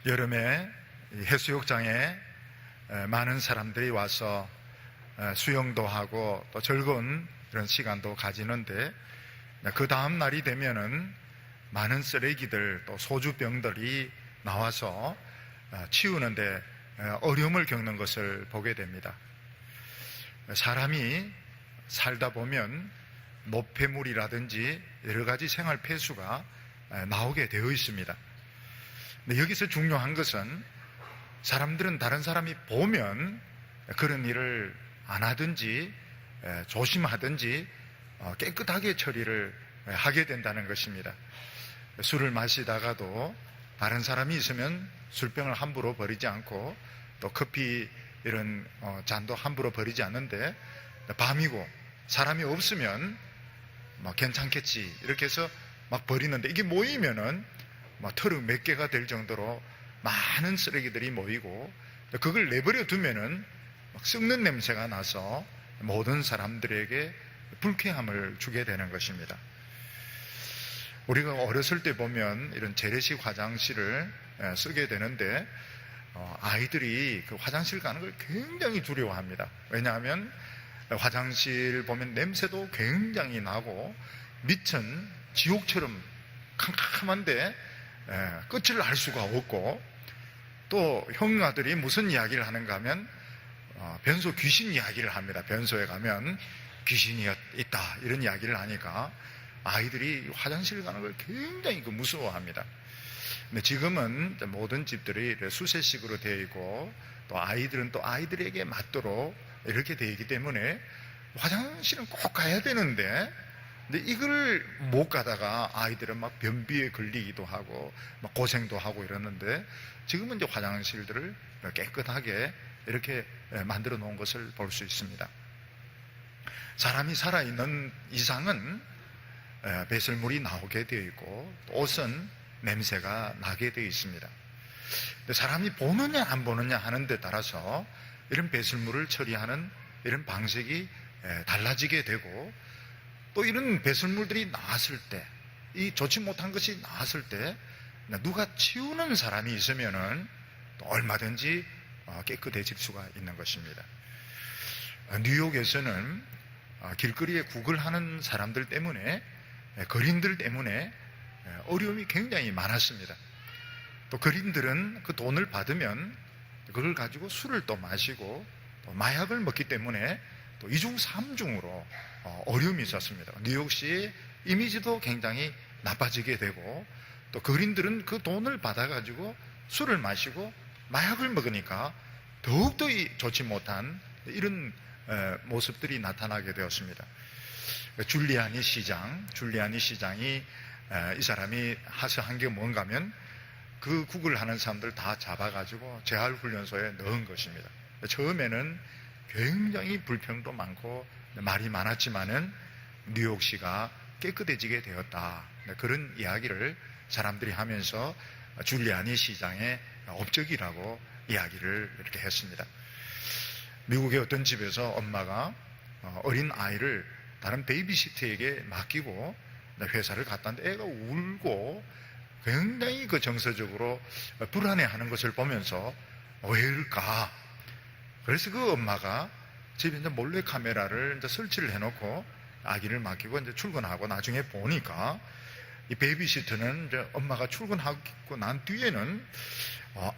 여름에 해수욕장에 많은 사람들이 와서 수영도 하고 또 즐거운 그런 시간도 가지는데, 그 다음 날이 되면은 많은 쓰레기들 또 소주병들이 나와서 치우는데 어려움을 겪는 것을 보게 됩니다. 사람이 살다 보면 노폐물이라든지 여러 가지 생활 폐수가 나오게 되어 있습니다. 근데 여기서 중요한 것은 사람들은 다른 사람이 보면 그런 일을 안 하든지 조심하든지 깨끗하게 처리를 하게 된다는 것입니다. 술을 마시다가도 다른 사람이 있으면 술병을 함부로 버리지 않고, 또 커피 이런 잔도 함부로 버리지 않는데, 밤이고 사람이 없으면 괜찮겠지 이렇게 해서 막 버리는데, 이게 모이면은 트럭 몇 개가 될 정도로 많은 쓰레기들이 모이고, 그걸 내버려 두면은 썩는 냄새가 나서 모든 사람들에게 불쾌함을 주게 되는 것입니다. 우리가 어렸을 때 보면 이런 재래식 화장실을 쓰게 되는데, 아이들이 그 화장실 가는 걸 굉장히 두려워합니다. 왜냐하면 화장실 보면 냄새도 굉장히 나고 밑은 지옥처럼 캄캄한데 끝을 알 수가 없고, 또 형아들이 무슨 이야기를 하는가 하면 변소 귀신 이야기를 합니다. 변소에 가면 귀신이 있다 이런 이야기를 하니까 아이들이 화장실 가는 걸 굉장히 무서워합니다. 근데 지금은 모든 집들이 수세식으로 되어 있고, 또 아이들은 또 아이들에게 맞도록 이렇게 되어 있기 때문에 화장실은 꼭 가야 되는데, 근데 이걸 못 가다가 아이들은 막 변비에 걸리기도 하고 막 고생도 하고 이러는데, 지금은 이제 화장실들을 깨끗하게 이렇게 만들어 놓은 것을 볼 수 있습니다. 사람이 살아있는 이상은 배설물이 나오게 되어 있고, 옷은 냄새가 나게 되어 있습니다. 근데 사람이 보느냐 안 보느냐 하는 데 따라서 이런 배설물을 처리하는 이런 방식이 달라지게 되고, 또 이런 배설물들이 나왔을 때, 이 좋지 못한 것이 나왔을 때 누가 치우는 사람이 있으면은 또 얼마든지 깨끗해질 수가 있는 것입니다. 뉴욕에서는 길거리에 구걸하는 사람들 때문에, 거린들 때문에 어려움이 굉장히 많았습니다. 또 거린들은 그 돈을 받으면 그걸 가지고 술을 또 마시고 또 마약을 먹기 때문에 또 이중 삼중으로 어려움이 있었습니다. 뉴욕시의 이미지도 굉장히 나빠지게 되고, 또 거린들은 그 돈을 받아가지고 술을 마시고 마약을 먹으니까 더욱더 좋지 못한 이런 모습들이 나타나게 되었습니다. 줄리아니 시장이 이 사람이 하는 게 뭔가 하면 그 구걸하는 사람들 다 잡아가지고 재활훈련소에 넣은 것입니다. 처음에는 굉장히 불평도 많고 말이 많았지만은 뉴욕시가 깨끗해지게 되었다, 그런 이야기를 사람들이 하면서 줄리아니 시장의 업적이라고 이야기를 이렇게 했습니다. 미국의 어떤 집에서 엄마가 어린 아이를 다른 베이비시터에게 맡기고 회사를 갔다는데 애가 울고 굉장히 정서적으로 불안해하는 것을 보면서 왜일까? 그래서 그 엄마가 집에 이제 몰래 카메라를 이제 설치를 해놓고 아기를 맡기고 이제 출근하고, 나중에 보니까 이 베이비시터는 이제 엄마가 출근하고 난 뒤에는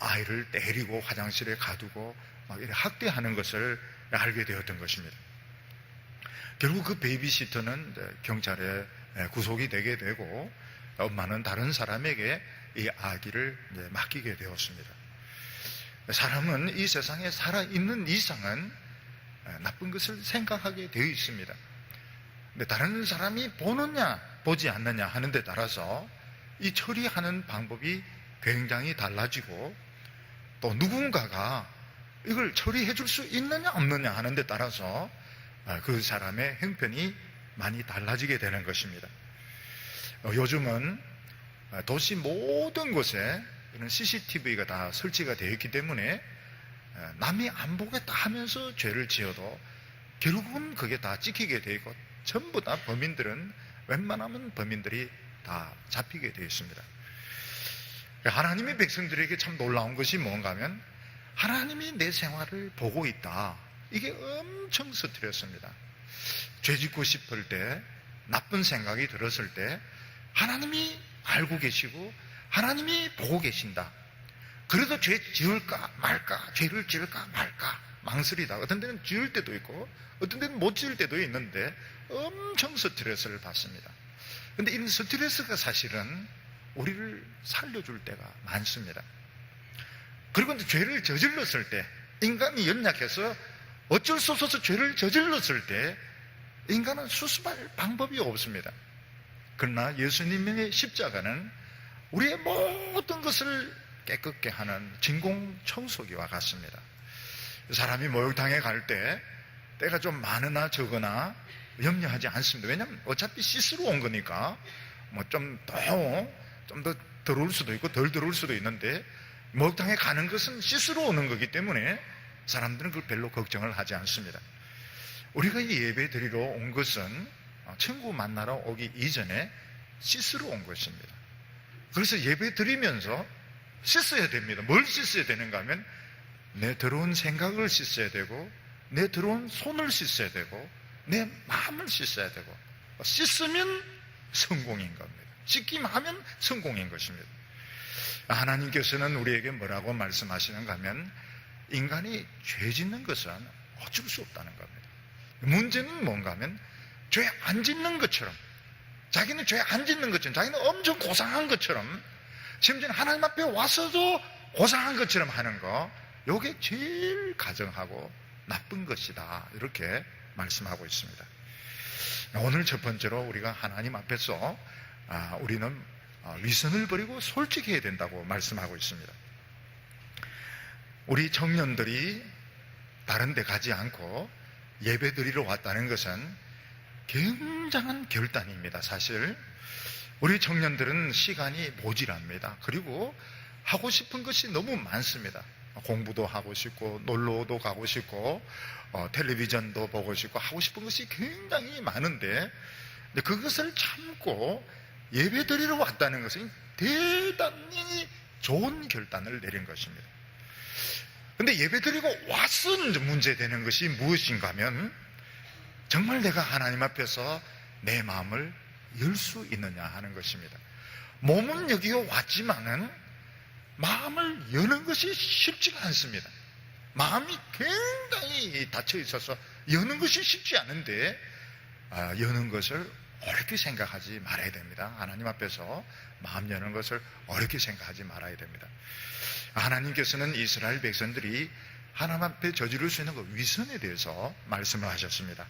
아이를 때리고 화장실에 가두고 막 이렇게 학대하는 것을 알게 되었던 것입니다. 결국 그 베이비시터는 이제 경찰에 구속이 되게 되고, 엄마는 다른 사람에게 이 아기를 이제 맡기게 되었습니다. 사람은 이 세상에 살아있는 이상은 나쁜 것을 생각하게 되어 있습니다. 근데 다른 사람이 보느냐 보지 않느냐 하는 데 따라서 이 처리하는 방법이 굉장히 달라지고, 또 누군가가 이걸 처리해 줄 수 있느냐 없느냐 하는 데 따라서 그 사람의 형편이 많이 달라지게 되는 것입니다. 요즘은 도시 모든 곳에 이런 CCTV가 다 설치가 되어 있기 때문에 남이 안 보겠다 하면서 죄를 지어도 결국은 그게 다 찍히게 되어 있고, 전부 다 웬만하면 범인들이 다 잡히게 되어 있습니다. 하나님의 백성들에게 참 놀라운 것이 뭔가 하면 하나님이 내 생활을 보고 있다. 이게 엄청 스트레스입니다. 죄 짓고 싶을 때, 나쁜 생각이 들었을 때 하나님이 알고 계시고 하나님이 보고 계신다. 그래도 죄 지을까 말까, 죄를 지을까 말까 망설이다. 어떤 때는 지을 때도 있고 어떤 때는 못 지을 때도 있는데 엄청 스트레스를 받습니다. 그런데 이런 스트레스가 사실은 우리를 살려줄 때가 많습니다. 그리고 죄를 저질렀을 때, 인간이 연약해서 어쩔 수 없어서 죄를 저질렀을 때 인간은 수습할 방법이 없습니다. 그러나 예수님의 십자가는 우리의 모든 것을 깨끗게 하는 진공청소기와 같습니다. 사람이 목욕탕에 갈 때 때가 좀 많으나 적으나 염려하지 않습니다. 왜냐하면 어차피 씻으러 온 거니까 뭐 좀 더 들어올 수도 있고 덜 들어올 수도 있는데 목욕탕에 가는 것은 씻으러 오는 거기 때문에 사람들은 그걸 별로 걱정을 하지 않습니다. 우리가 이 예배 드리러 온 것은 친구 만나러 오기 이전에 씻으러 온 것입니다. 그래서 예배 드리면서 씻어야 됩니다. 뭘 씻어야 되는가 하면 내 더러운 생각을 씻어야 되고 내 더러운 손을 씻어야 되고 내 마음을 씻어야 되고, 씻으면 성공인 겁니다. 씻기만 하면 성공인 것입니다. 하나님께서는 우리에게 뭐라고 말씀하시는가 하면 인간이 죄 짓는 것은 어쩔 수 없다는 겁니다. 문제는 뭔가 하면 죄 안 짓는 것처럼, 자기는 죄 안 짓는 것처럼, 자기는 엄청 고상한 것처럼, 심지어 하나님 앞에 와서도 고상한 것처럼 하는 거, 이게 제일 가정하고 나쁜 것이다, 이렇게 말씀하고 있습니다. 오늘 첫 번째로 우리가 하나님 앞에서 우리는 위선을 버리고 솔직해야 된다고 말씀하고 있습니다. 우리 청년들이 다른 데 가지 않고 예배 드리러 왔다는 것은 굉장한 결단입니다. 사실 우리 청년들은 시간이 모자랍니다. 그리고 하고 싶은 것이 너무 많습니다. 공부도 하고 싶고 놀러도 가고 싶고 텔레비전도 보고 싶고 하고 싶은 것이 굉장히 많은데 그것을 참고 예배 드리러 왔다는 것은 대단히 좋은 결단을 내린 것입니다. 그런데 예배 드리고 와서 문제되는 것이 무엇인가 하면 정말 내가 하나님 앞에서 내 마음을 열 수 있느냐 하는 것입니다. 몸은 여기에 왔지만은 마음을 여는 것이 쉽지가 않습니다. 마음이 굉장히 닫혀 있어서 여는 것이 쉽지 않은데 여는 것을 어렵게 생각하지 말아야 됩니다. 하나님 앞에서 마음 여는 것을 어렵게 생각하지 말아야 됩니다. 하나님께서는 이스라엘 백성들이 하나님 앞에 저지를 수 있는 그 위선에 대해서 말씀을 하셨습니다.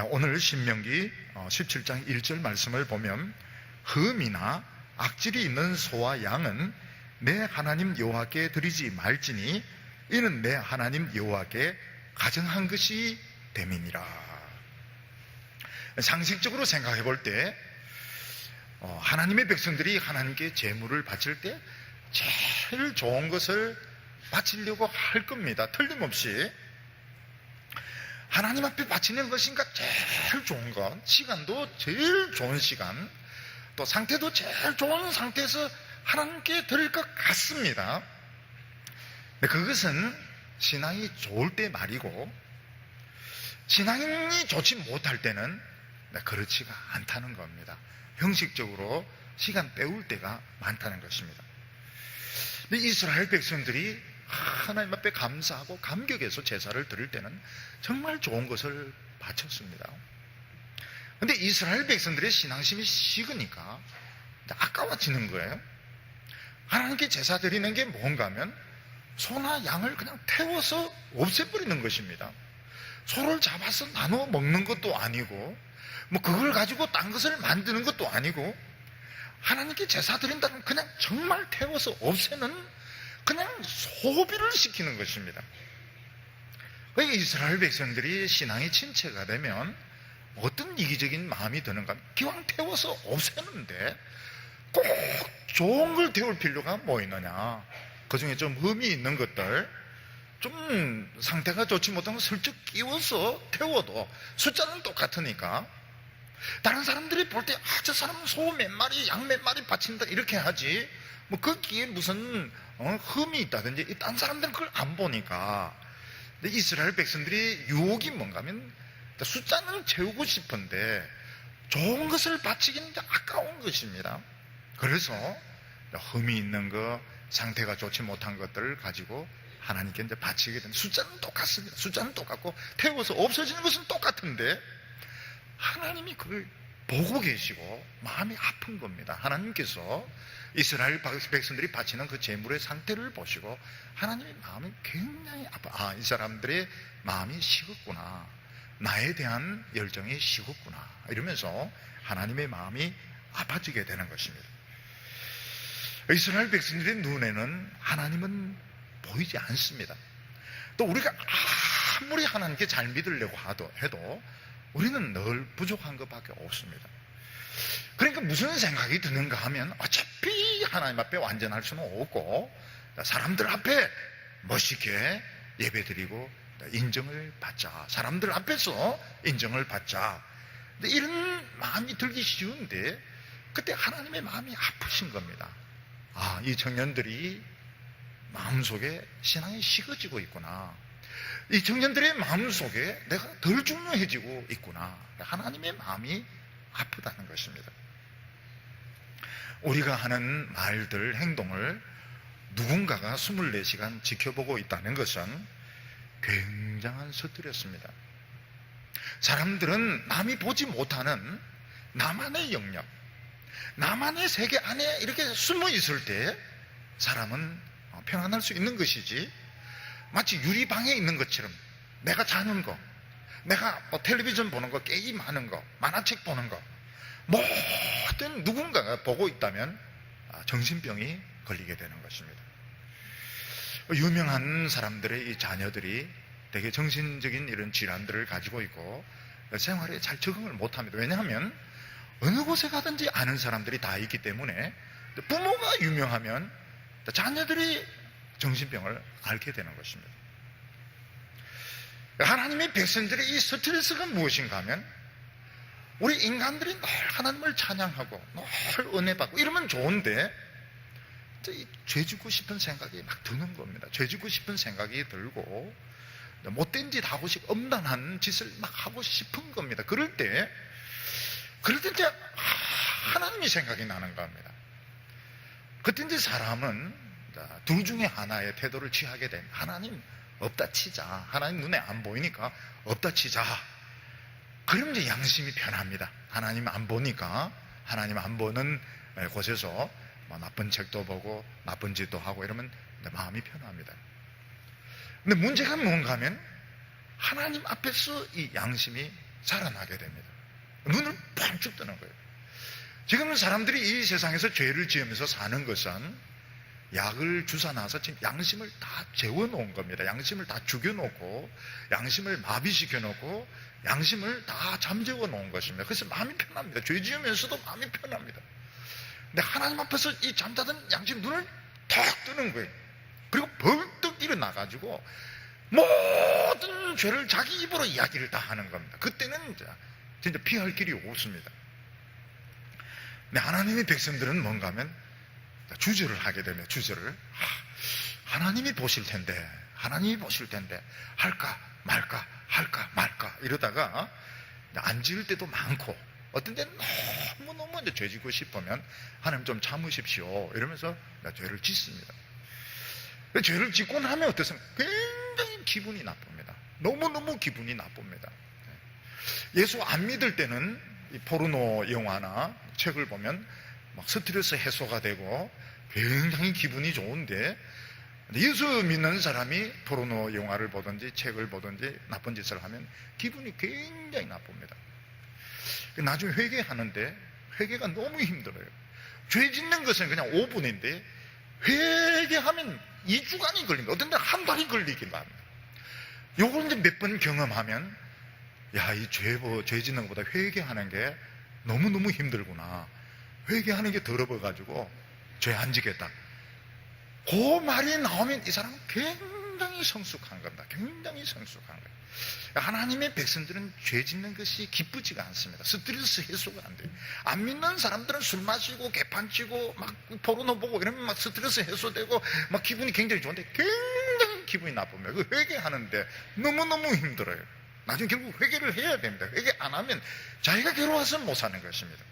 오늘 신명기 17장 1절 말씀을 보면 흠이나 악질이 있는 소와 양은 내 하나님 여호와께 드리지 말지니 이는 내 하나님 여호와께 가증한 것이 됨이니라. 상식적으로 생각해 볼 때 하나님의 백성들이 하나님께 제물을 바칠 때 제일 좋은 것을 바치려고 할 겁니다. 틀림없이 하나님 앞에 바치는 것인가 제일 좋은 것, 시간도 제일 좋은 시간, 또 상태도 제일 좋은 상태에서 하나님께 드릴 것 같습니다. 그것은 신앙이 좋을 때 말이고 신앙이 좋지 못할 때는 그렇지가 않다는 겁니다. 형식적으로 시간 때울 때가 많다는 것입니다. 이스라엘 백성들이 하나님 앞에 감사하고 감격해서 제사를 드릴 때는 정말 좋은 것을 바쳤습니다. 그런데 이스라엘 백성들의 신앙심이 식으니까 아까워지는 거예요. 하나님께 제사 드리는 게 뭔가 하면 소나 양을 그냥 태워서 없애버리는 것입니다. 소를 잡아서 나눠 먹는 것도 아니고 뭐 그걸 가지고 딴 것을 만드는 것도 아니고 하나님께 제사 드린다면 그냥 정말 태워서 없애는 그냥 소비를 시키는 것입니다. 그러니까 이스라엘 백성들이 신앙이 침체가 되면 어떤 이기적인 마음이 드는가? 기왕 태워서 없애는데 꼭 좋은 걸 태울 필요가 뭐 있느냐? 그 중에 좀 흠이 있는 것들, 좀 상태가 좋지 못한 거 슬쩍 끼워서 태워도 숫자는 똑같으니까 다른 사람들이 볼 때, 저 사람은 소 몇 마리, 양 몇 마리 바친다, 이렇게 하지. 뭐, 거기에 무슨, 흠이 있다든지, 딴 사람들은 그걸 안 보니까. 근데 이스라엘 백성들이 유혹이 뭔가 하면, 숫자는 채우고 싶은데, 좋은 것을 바치기는 아까운 것입니다. 그래서, 흠이 있는 거, 상태가 좋지 못한 것들을 가지고 하나님께 이제 바치게 됩니다. 숫자는 똑같습니다. 숫자는 똑같고, 태워서 없어지는 것은 똑같은데, 하나님이 그걸 보고 계시고 마음이 아픈 겁니다. 하나님께서 이스라엘 백성들이 바치는 그 제물의 상태를 보시고 하나님의 마음이 굉장히 아파. 이 사람들의 마음이 식었구나. 나에 대한 열정이 식었구나. 이러면서 하나님의 마음이 아파지게 되는 것입니다. 이스라엘 백성들의 눈에는 하나님은 보이지 않습니다. 또 우리가 아무리 하나님께 잘 믿으려고 해도 우리는 늘 부족한 것밖에 없습니다. 그러니까 무슨 생각이 드는가 하면 어차피 하나님 앞에 완전할 수는 없고 사람들 앞에 멋있게 예배드리고 인정을 받자. 사람들 앞에서 인정을 받자. 근데 이런 마음이 들기 쉬운데 그때 하나님의 마음이 아프신 겁니다. 이 청년들이 마음속에 신앙이 식어지고 있구나. 이 청년들의 마음속에 내가 덜 중요해지고 있구나. 하나님의 마음이 아프다는 것입니다. 우리가 하는 말들, 행동을 누군가가 24시간 지켜보고 있다는 것은 굉장한 스트레스입니다. 사람들은 남이 보지 못하는 나만의 영역, 나만의 세계 안에 이렇게 숨어 있을 때 사람은 평안할 수 있는 것이지, 마치 유리방에 있는 것처럼 내가 자는 거, 내가 텔레비전 보는 거, 게임하는 거, 만화책 보는 거, 모든 누군가가 보고 있다면 정신병이 걸리게 되는 것입니다. 유명한 사람들의 이 자녀들이 되게 정신적인 이런 질환들을 가지고 있고 생활에 잘 적응을 못합니다. 왜냐하면 어느 곳에 가든지 아는 사람들이 다 있기 때문에 부모가 유명하면 자녀들이 정신병을 앓게 되는 것입니다. 하나님의 백성들의 이 스트레스가 무엇인가 하면 우리 인간들이 늘 하나님을 찬양하고 늘 은혜받고 이러면 좋은데 죄 짓고 싶은 생각이 막 드는 겁니다. 죄 짓고 싶은 생각이 들고 못된 짓 하고 싶고 엄단한 짓을 막 하고 싶은 겁니다. 그럴 때 이제 하나님이 생각이 나는 겁니다. 그때 이제 사람은 둘 중에 하나의 태도를 취하게 됩니다. 하나님 없다 치자. 하나님 눈에 안 보이니까 없다 치자. 그러면 이제 양심이 편합니다. 하나님 안 보니까, 하나님 안 보는 곳에서 나쁜 책도 보고 나쁜 짓도 하고 이러면 마음이 편합니다. 근데 문제가 뭔가 하면 하나님 앞에서 이 양심이 자라나게 됩니다. 눈을 번쩍 뜨는 거예요. 지금 사람들이 이 세상에서 죄를 지으면서 사는 것은 약을 주사 놔서 지금 양심을 다 재워놓은 겁니다. 양심을 다 죽여놓고 양심을 마비시켜놓고 양심을 다 잠재워 놓은 것입니다. 그래서 마음이 편합니다. 죄 지으면서도 마음이 편합니다. 근데 하나님 앞에서 이 잠자던 양심 눈을 탁 뜨는 거예요. 그리고 벌떡 일어나가지고 모든 죄를 자기 입으로 이야기를 다 하는 겁니다. 그때는 진짜 피할 길이 없습니다. 근데 하나님의 백성들은 뭔가 하면 주저를 하게 되면 주저를 하나님이 보실 텐데 할까 말까 이러다가 안 지을 때도 많고 어떤 때는 너무 이제 죄 짓고 싶으면 하나님 좀 참으십시오 이러면서 죄를 짓습니다. 죄를 짓고 나면 어떠세요? 굉장히 기분이 나쁩니다. 너무너무 기분이 나쁩니다. 예수 안 믿을 때는 이 포르노 영화나 책을 보면 막 스트레스 해소가 되고 굉장히 기분이 좋은데 예수 믿는 사람이 포르노 영화를 보든지 책을 보든지 나쁜 짓을 하면 기분이 굉장히 나쁩니다. 나중에 회개하는데 회개가 너무 힘들어요. 죄 짓는 것은 그냥 5분인데 회개하면 2주간이 걸립니다. 어떤 때는 한 달이 걸리기도 합니다. 요걸 이제 몇 번 경험하면 이 죄 짓는 것보다 회개하는 게 너무너무 힘들구나. 회개하는 게 더러워가지고 죄 안 지겠다. 그 말이 나오면 이 사람은 굉장히 성숙한 겁니다. 굉장히 성숙한 거예요. 하나님의 백성들은 죄 짓는 것이 기쁘지가 않습니다. 스트레스 해소가 안 돼요. 안 믿는 사람들은 술 마시고 개판 치고 막 포르노 보고 이러면 막 스트레스 해소되고 막 기분이 굉장히 좋은데 굉장히 기분이 나쁩니다. 그 회개하는데 너무너무 힘들어요. 나중에 결국 회개를 해야 됩니다. 회개 안 하면 자기가 괴로워서 못 사는 것입니다.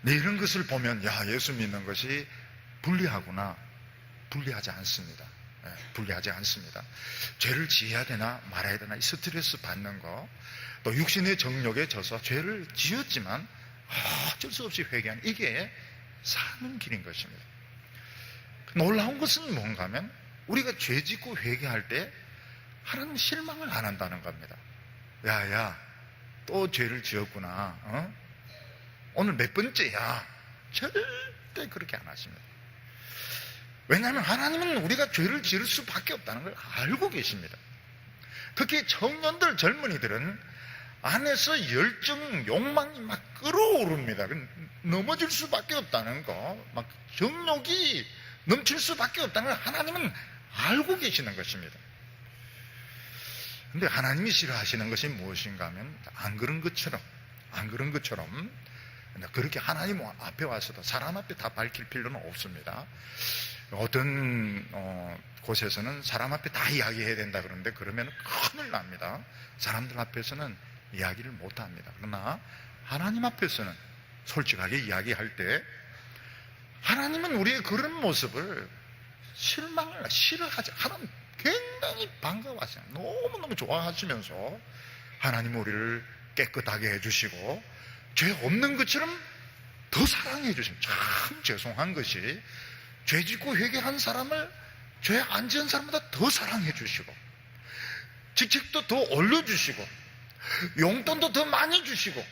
네, 이런 것을 보면 야, 예수 믿는 것이 불리하구나. 불리하지 않습니다. 불리하지 않습니다. 죄를 지어야 되나 말아야 되나 이 스트레스 받는 거, 또 육신의 정욕에 져서 죄를 지었지만 어쩔 수 없이 회개하는, 이게 사는 길인 것입니다. 놀라운 것은 뭔가 하면 우리가 죄 짓고 회개할 때 하나님 실망을 안 한다는 겁니다. 야야, 또 죄를 지었구나. 오늘 몇 번째야. 절대 그렇게 안 하십니다. 왜냐하면 하나님은 우리가 죄를 지을 수밖에 없다는 걸 알고 계십니다. 특히 청년들, 젊은이들은 안에서 열정, 욕망이 막 끓어오릅니다. 넘어질 수밖에 없다는 거, 막 정욕이 넘칠 수밖에 없다는 걸 하나님은 알고 계시는 것입니다. 근데 하나님이 싫어하시는 것이 무엇인가 하면 안 그런 것처럼 그렇게 하나님 앞에 와서도 사람 앞에 다 밝힐 필요는 없습니다. 어떤 곳에서는 사람 앞에 다 이야기해야 된다 그러는데 그러면 큰일 납니다. 사람들 앞에서는 이야기를 못합니다. 그러나 하나님 앞에서는 솔직하게 이야기할 때 하나님은 우리의 그런 모습을 싫어하지, 하나님 굉장히 반가워하세요. 너무너무 좋아하시면서 하나님은 우리를 깨끗하게 해주시고 죄 없는 것처럼 더 사랑해 주십니다. 참 죄송한 것이 죄 짓고 회개한 사람을 죄 안 지은 사람보다 더 사랑해 주시고 직책도 더 올려주시고 용돈도 더 많이 주시고,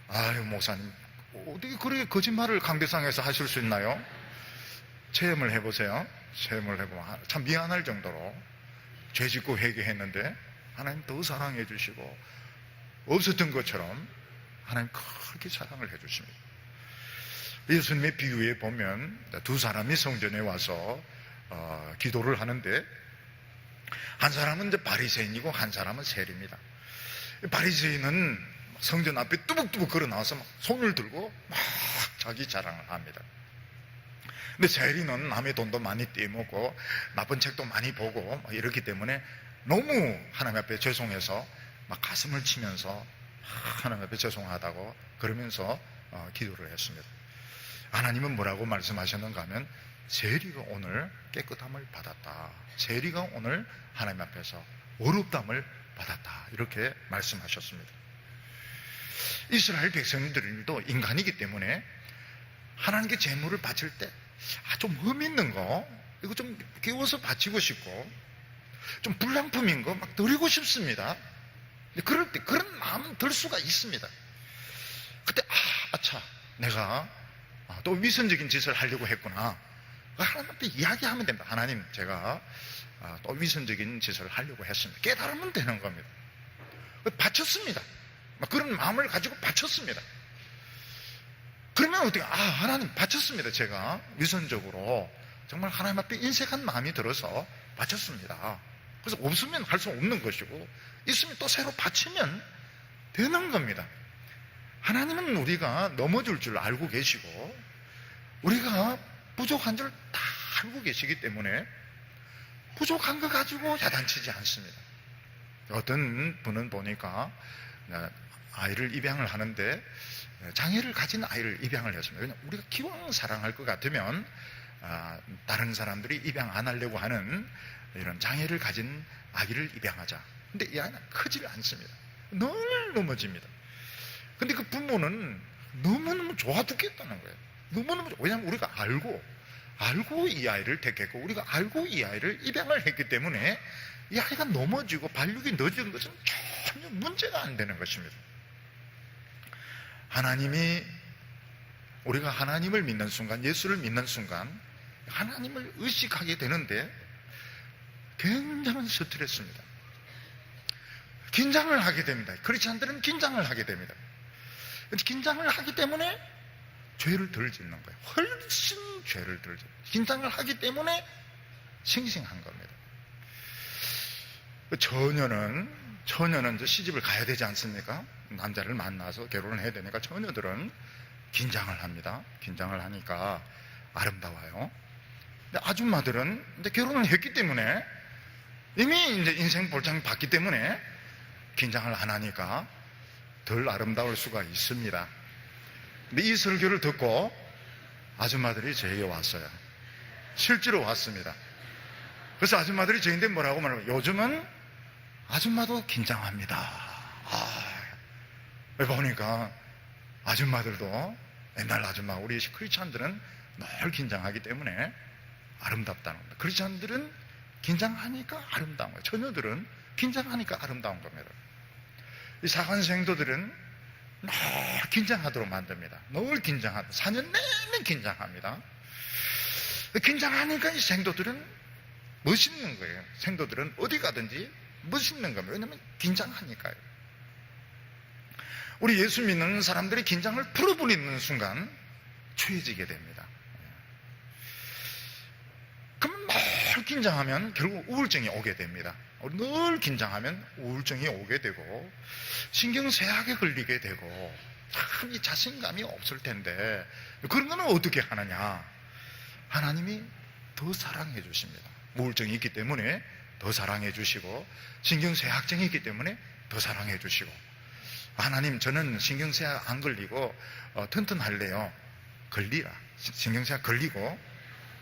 아유 목사님 어떻게 그렇게 거짓말을 강대상에서 하실 수 있나요? 체험을 해보세요. 체험을 해보면 참 미안할 정도로 죄 짓고 회개했는데 하나님 더 사랑해 주시고 없었던 것처럼 하나님 그렇게 사랑을 해 주십니다. 예수님의 비유에 보면 두 사람이 성전에 와서 기도를 하는데 한 사람은 이제 바리새인이고 한 사람은 세리입니다. 바리새인은 성전 앞에 뚜벅뚜벅 걸어 나와서 막 손을 들고 막 자기 자랑을 합니다. 근데 세리는 남의 돈도 많이 떼먹고 나쁜 책도 많이 보고 이렇기 때문에 너무 하나님 앞에 죄송해서 막 가슴을 치면서 하나님 앞에 죄송하다고 그러면서 기도를 했습니다. 하나님은 뭐라고 말씀하셨는가 하면 세리가 오늘 깨끗함을 받았다. 세리가 오늘 하나님 앞에서 어렵담을 받았다. 이렇게 말씀하셨습니다. 이스라엘 백성들도 인간이기 때문에 하나님께 제물을 바칠 때 좀 흠 있는 거, 이거 좀 깨워서 바치고 싶고 좀 불량품인 거 막 드리고 싶습니다. 그럴 때 그런 마음은 들 수가 있습니다. 그때 아차 내가 또 위선적인 짓을 하려고 했구나. 하나님한테 이야기하면 됩니다. 하나님 제가 또 위선적인 짓을 하려고 했습니다. 깨달으면 되는 겁니다. 바쳤습니다. 그런 마음을 가지고 바쳤습니다. 그러면 어떻게 하나님 바쳤습니다. 제가 위선적으로 정말 하나님 앞에 인색한 마음이 들어서 바쳤습니다. 그래서 없으면 할 수 없는 것이고 있으면 또 새로 바치면 되는 겁니다. 하나님은 우리가 넘어질 줄 알고 계시고 우리가 부족한 줄 다 알고 계시기 때문에 부족한 거 가지고 야단치지 않습니다. 어떤 분은 보니까 아이를 입양을 하는데 장애를 가진 아이를 입양을 했습니다. 왜냐하면 우리가 기왕 사랑할 것 같으면 다른 사람들이 입양 안 하려고 하는 이런 장애를 가진 아기를 입양하자. 근데 이 아이는 크질 않습니다. 늘 넘어집니다. 근데 그 부모는 너무너무 좋아 죽겠다는 거예요. 너무너무 왜냐하면 우리가 알고 이 아이를 택했고 우리가 알고 이 아이를 입양을 했기 때문에 이 아이가 넘어지고 발육이 늦은 것은 전혀 문제가 안 되는 것입니다. 우리가 하나님을 믿는 순간, 예수를 믿는 순간 하나님을 의식하게 되는데 굉장한 스트레스입니다. 긴장을 하게 됩니다. 크리스찬들은 긴장을 하게 됩니다. 긴장을 하기 때문에 죄를 덜 짓는 거예요. 훨씬 죄를 덜 짓는 거예요. 긴장을 하기 때문에 싱싱한 겁니다. 처녀는 이제 시집을 가야 되지 않습니까? 남자를 만나서 결혼을 해야 되니까 처녀들은 긴장을 합니다. 긴장을 하니까 아름다워요. 근데 아줌마들은 이제 결혼을 했기 때문에 이미 이제 인생 볼장이 봤기 때문에 긴장을 안 하니까 덜 아름다울 수가 있습니다. 근데 이 설교를 듣고 아줌마들이 저에게 왔어요. 실제로 왔습니다. 그래서 아줌마들이 저한테 뭐라고 말하면 요즘은 아줌마도 긴장합니다. 보니까 아줌마들도 옛날 아줌마, 우리 크리스찬들은 늘 긴장하기 때문에 아름답다는 겁니다. 크리스찬들은 긴장하니까 아름다운 거예요. 처녀들은 긴장하니까 아름다운 겁니다. 이 사관 생도들은 늘 긴장하도록 만듭니다. 늘 긴장하도록 4년 내내 긴장합니다. 긴장하니까 이 생도들은 멋있는 거예요. 생도들은 어디 가든지 멋있는 겁니다. 왜냐하면 긴장하니까요. 우리 예수 믿는 사람들이 긴장을 풀어버리는 순간 취해지게 됩니다. 그럼 늘 긴장하면 결국 우울증이 오게 됩니다. 늘 긴장하면 우울증이 오게 되고 신경쇠약에 걸리게 되고 참 이 자신감이 없을 텐데 그런 거는 어떻게 하느냐? 하나님이 더 사랑해 주십니다. 우울증이 있기 때문에 더 사랑해 주시고 신경쇠약증이 있기 때문에 더 사랑해 주시고 하나님 저는 신경쇠약 안 걸리고 튼튼할래요. 걸리라. 신경쇠약 걸리고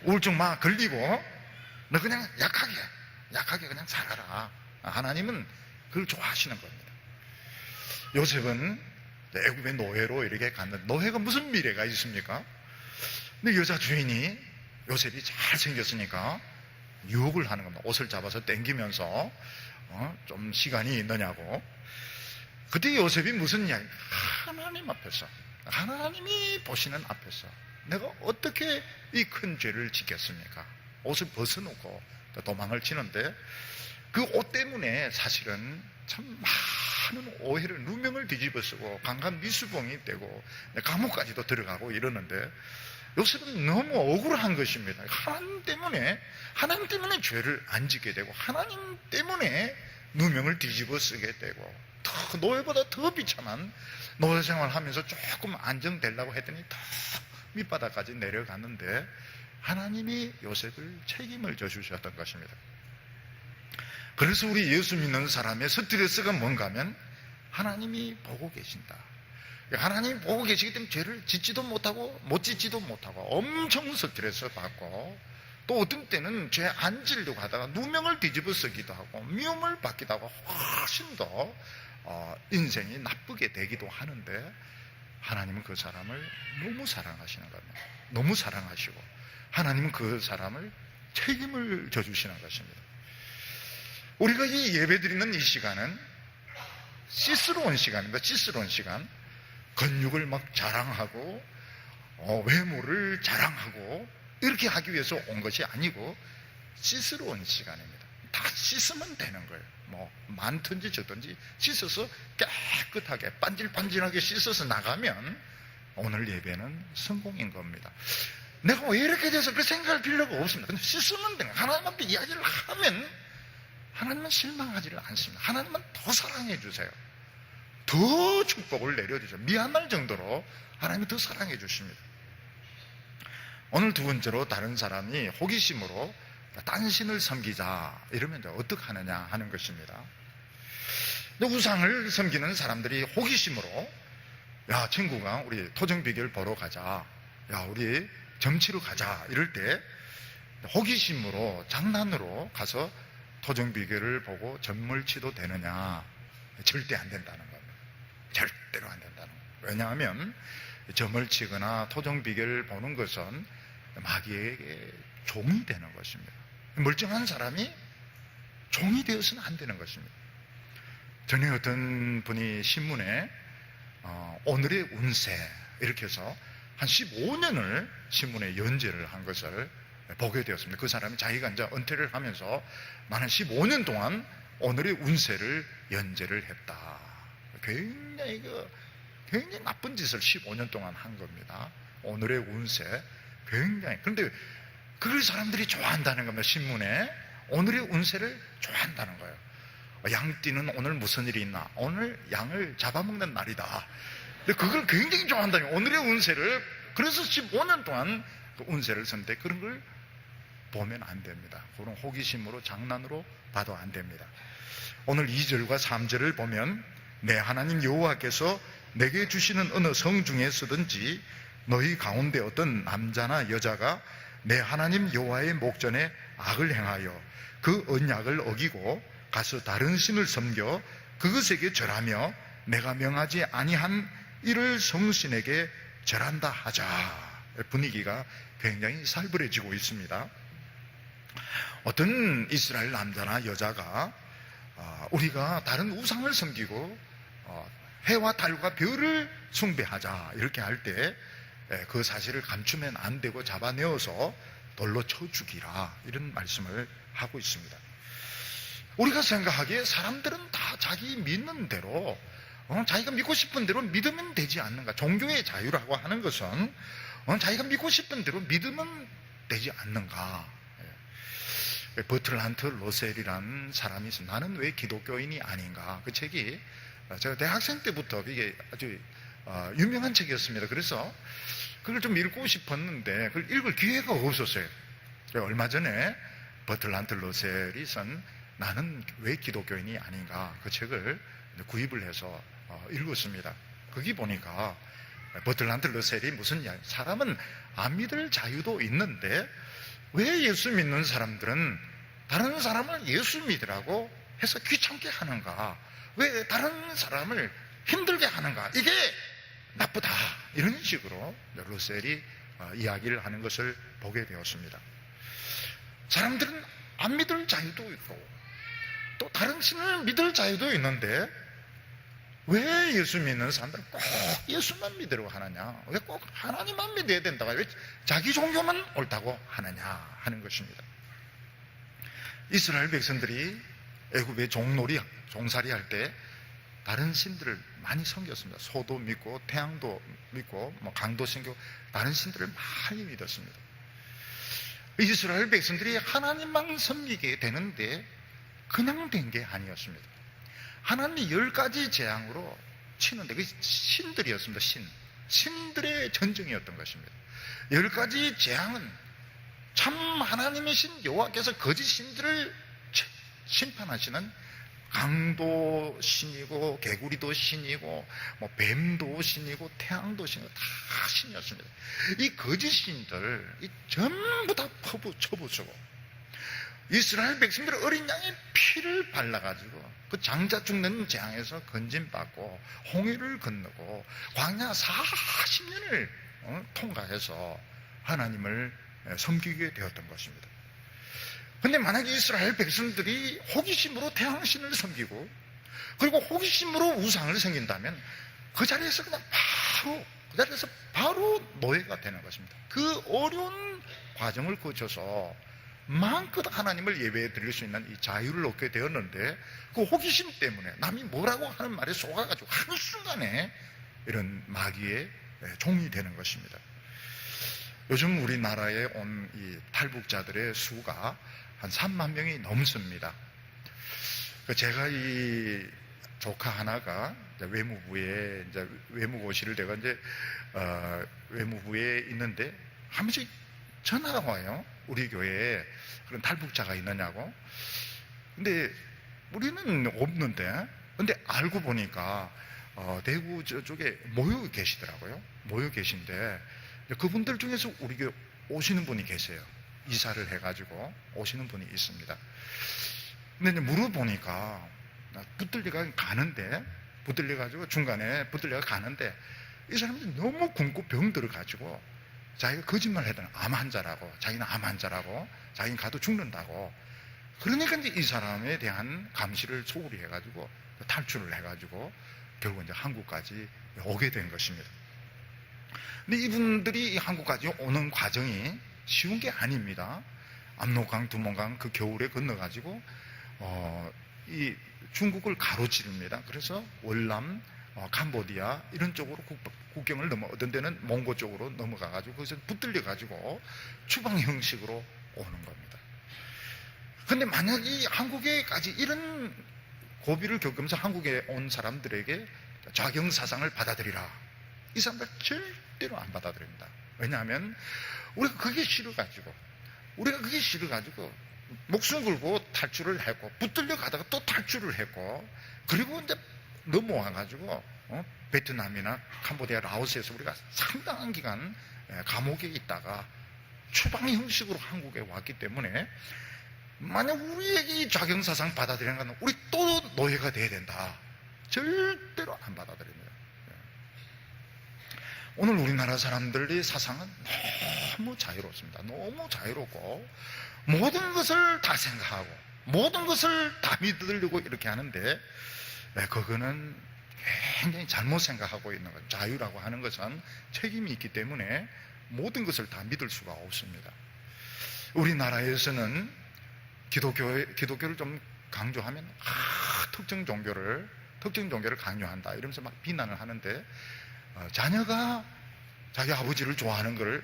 우울증 막 걸리고 너 그냥 약하게 그냥 살아라. 하나님은 그걸 좋아하시는 겁니다. 요셉은 애굽의 노예로 이렇게 갔는데 노예가 무슨 미래가 있습니까? 근데 여자 주인이 요셉이 잘생겼으니까 유혹을 하는 겁니다. 옷을 잡아서 땡기면서 좀 시간이 있느냐고. 그때 요셉이 무슨 이야기? 하나님 앞에서, 하나님이 보시는 앞에서 내가 어떻게 이 큰 죄를 짓겠습니까? 옷을 벗어놓고 도망을 치는데 그 옷 때문에 사실은 참 많은 오해를 누명을 뒤집어쓰고 강간 미수봉이 되고 감옥까지도 들어가고 이러는데 요셉은 너무 억울한 것입니다. 하나님 때문에 죄를 안 짓게 되고 하나님 때문에 누명을 뒤집어 쓰게 되고 더 노예보다 더 비참한 노예 생활을 하면서 조금 안정되려고 했더니 더 밑바닥까지 내려갔는데 하나님이 요셉을 책임을 져주셨던 것입니다. 그래서 우리 예수 믿는 사람의 스트레스가 뭔가 하면 하나님이 보고 계신다. 하나님이 보고 계시기 때문에 죄를 짓지도 못하고 못 짓지도 못하고 엄청 스트레스 받고 또 어떤 때는 죄 안 지려고 하다가 누명을 뒤집어 쓰기도 하고 미움을 받기도 하고 훨씬 더 인생이 나쁘게 되기도 하는데 하나님은 그 사람을 너무 사랑하시는 겁니다. 너무 사랑하시고 하나님은 그 사람을 책임을 져주시는 것입니다. 우리가 이 예배 드리는 이 시간은 찌스러운 시간입니다. 찌스러운 시간. 근육을 막 자랑하고 외모를 자랑하고 이렇게 하기 위해서 온 것이 아니고 찌스러운 시간입니다. 다 씻으면 되는 거예요. 많든지 적든지 씻어서 깨끗하게 반질반질하게 씻어서 나가면 오늘 예배는 성공인 겁니다. 내가 왜 이렇게 돼서 그 생각할 필요가 없습니다. 근데 씻으면 되는 거예요. 하나님 앞에 이야기를 하면 하나님은 실망하지를 않습니다. 하나님은 더 사랑해 주세요. 더 축복을 내려주죠. 미안할 정도로 하나님이 더 사랑해 주십니다. 오늘 두 번째로 다른 사람이 호기심으로 딴신을 섬기자 이러면 이제 어떻게 하느냐 하는 것입니다. 우상을 섬기는 사람들이 호기심으로 야 친구가 우리 토정비결 보러 가자, 야 우리 점치러 가자 이럴 때 호기심으로 장난으로 가서 토정비결을 보고 점물치도 되느냐? 절대 안 된다는 겁니다. 절대로 안 된다는 겁니다. 왜냐하면 점을 치거나 토정비결을 보는 것은 마귀에게 종이 되는 것입니다. 멀쩡한 사람이 종이 되어서는 안 되는 것입니다. 전에 어떤 분이 신문에 오늘의 운세 이렇게 해서 한 15년을 신문에 연재를 한 것을 보게 되었습니다. 그 사람이 자기가 이제 은퇴를 하면서 나는 15년 동안 오늘의 운세를 연재를 했다. 굉장히 나쁜 짓을 15년 동안 한 겁니다. 오늘의 운세 굉장히. 그런데 그걸 사람들이 좋아한다는 겁니다. 신문에 오늘의 운세를 좋아한다는 거예요. 양띠는 오늘 무슨 일이 있나? 오늘 양을 잡아먹는 날이다. 근데 그걸 굉장히 좋아한다니, 오늘의 운세를. 그래서 15년 동안 그 운세를 썼는데 그런 걸 보면 안 됩니다. 그런 호기심으로 장난으로 봐도 안 됩니다. 오늘 2절과 3절을 보면 내 하나님 여호와께서 내게 주시는 어느 성 중에서든지 너희 가운데 어떤 남자나 여자가 내 하나님 여호와의 목전에 악을 행하여 그 언약을 어기고 가서 다른 신을 섬겨 그것에게 절하며 내가 명하지 아니한 이를 성신에게 절한다 하자. 분위기가 굉장히 살벌해지고 있습니다. 어떤 이스라엘 남자나 여자가 우리가 다른 우상을 섬기고 해와 달과 별을 숭배하자 이렇게 할 때 그 사실을 감추면 안 되고 잡아내어서 돌로 쳐 죽이라, 이런 말씀을 하고 있습니다. 우리가 생각하기에 사람들은 다 자기 믿는 대로 자기가 믿고 싶은 대로 믿으면 되지 않는가. 종교의 자유라고 하는 것은 자기가 믿고 싶은 대로 믿으면 되지 않는가. 버틀란트 러셀이라는 사람이 있습니다. 나는 왜 기독교인이 아닌가. 그 책이 제가 대학생 때부터 이게 아주 유명한 책이었습니다. 그래서 그걸 좀 읽고 싶었는데 그걸 읽을 기회가 없었어요. 얼마 전에 버틀란트 러셀이 쓴 나는 왜 기독교인이 아닌가, 그 책을 구입을 해서 읽었습니다. 거기 보니까 버틀란트 러셀이 무슨 이야기, 사람은 안 믿을 자유도 있는데 왜 예수 믿는 사람들은 다른 사람을 예수 믿으라고 해서 귀찮게 하는가, 왜 다른 사람을 힘들게 하는가, 이게 나쁘다, 이런 식으로 러셀이 이야기를 하는 것을 보게 되었습니다. 사람들은 안 믿을 자유도 있고 또 다른 신을 믿을 자유도 있는데 왜 예수 믿는 사람들은 꼭 예수만 믿으려고 하느냐, 왜 꼭 하나님만 믿어야 된다고, 왜 자기 종교만 옳다고 하느냐 하는 것입니다. 이스라엘 백성들이 애굽의 종살이 할 때 다른 신들을 많이 섬겼습니다. 소도 믿고 태양도 믿고 강도 섬기고 다른 신들을 많이 믿었습니다. 이스라엘 백성들이 하나님만 섬기게 되는데 그냥 된 게 아니었습니다. 하나님이 10가지 재앙으로 치는데 그 신들이었습니다. 신들의 전쟁이었던 것입니다. 10가지 재앙은 참 하나님의 신 여호와께서 거짓 신들을 심판하시는, 강도 신이고 개구리도 신이고 뱀도 신이고 태양도 신이고 다 신이었습니다. 이 거짓 신들 전부 다 쳐부수고 이스라엘 백성들 어린 양의 피를 발라가지고 그 장자 죽는 재앙에서 건진받고 홍해를 건너고 광야 40년을 통과해서 하나님을 섬기게 되었던 것입니다. 근데 만약에 이스라엘 백성들이 호기심으로 태양신을 섬기고 그리고 호기심으로 우상을 섬긴다면 그 자리에서 바로 노예가 되는 것입니다. 그 어려운 과정을 거쳐서 마음껏 하나님을 예배해 드릴 수 있는 이 자유를 얻게 되었는데 그 호기심 때문에 남이 뭐라고 하는 말에 속아가지고 한순간에 이런 마귀의 종이 되는 것입니다. 요즘 우리나라에 온 이 탈북자들의 수가 한 3만 명이 넘습니다. 제가 이 조카 하나가 외무부에 이제 외무고시를 내가 이제 외무부에 있는데 한 번씩 전화가 와요. 우리 교회에 그런 탈북자가 있느냐고. 근데 우리는 없는데, 근데 알고 보니까 대구 저쪽에 모여 계시더라고요. 모여 계신데 그분들 중에서 우리 교회 오시는 분이 계세요. 이사를 해가지고 오시는 분이 있습니다. 근데 이제 물어보니까 붙들려가 가는데, 붙들려가지고 중간에 붙들려가 가는데 이 사람들이 너무 굶고 병들어 가지고 자기가 거짓말 하더니 암 환자라고, 자기는 암 환자라고, 자기는 가도 죽는다고. 그러니까 이제 이 사람에 대한 감시를 소홀히 해가지고 탈출을 해가지고 결국 이제 한국까지 오게 된 것입니다. 근데 이분들이 한국까지 오는 과정이 쉬운 게 아닙니다. 압록강, 두mon강 그 겨울에 건너가지고 이 중국을 가로지릅니다. 그래서 월남, 캄보디아 이런 쪽으로 국경을 넘어, 어떤 데는 몽고 쪽으로 넘어가가지고 거기서 붙들려가지고 추방 형식으로 오는 겁니다. 근데 만약 이 한국에까지 이런 고비를 겪으면서 한국에 온 사람들에게 좌경사상을 받아들이라, 이 사람들 절대로 안 받아들입니다. 왜냐하면 우리가 그게 싫어가지고 목숨 걸고 탈출을 했고, 붙들려 가다가 또 탈출을 했고, 그리고 이제 넘어와가지고 베트남이나 캄보디아, 라오스에서 우리가 상당한 기간 감옥에 있다가 추방 형식으로 한국에 왔기 때문에, 만약 우리에게 이 좌경사상 받아들이는 건 우리 또 노예가 돼야 된다, 절대로 안 받아들입니다. 오늘 우리나라 사람들의 사상은 너무 자유롭습니다. 너무 자유롭고 모든 것을 다 생각하고 모든 것을 다 믿으려고 이렇게 하는데, 그거는 굉장히 잘못 생각하고 있는 거예요. 자유라고 하는 것은 책임이 있기 때문에 모든 것을 다 믿을 수가 없습니다. 우리나라에서는 기독교를 좀 강조하면 특정 종교를 강요한다 이러면서 막 비난을 하는데, 자녀가 자기 아버지를 좋아하는 걸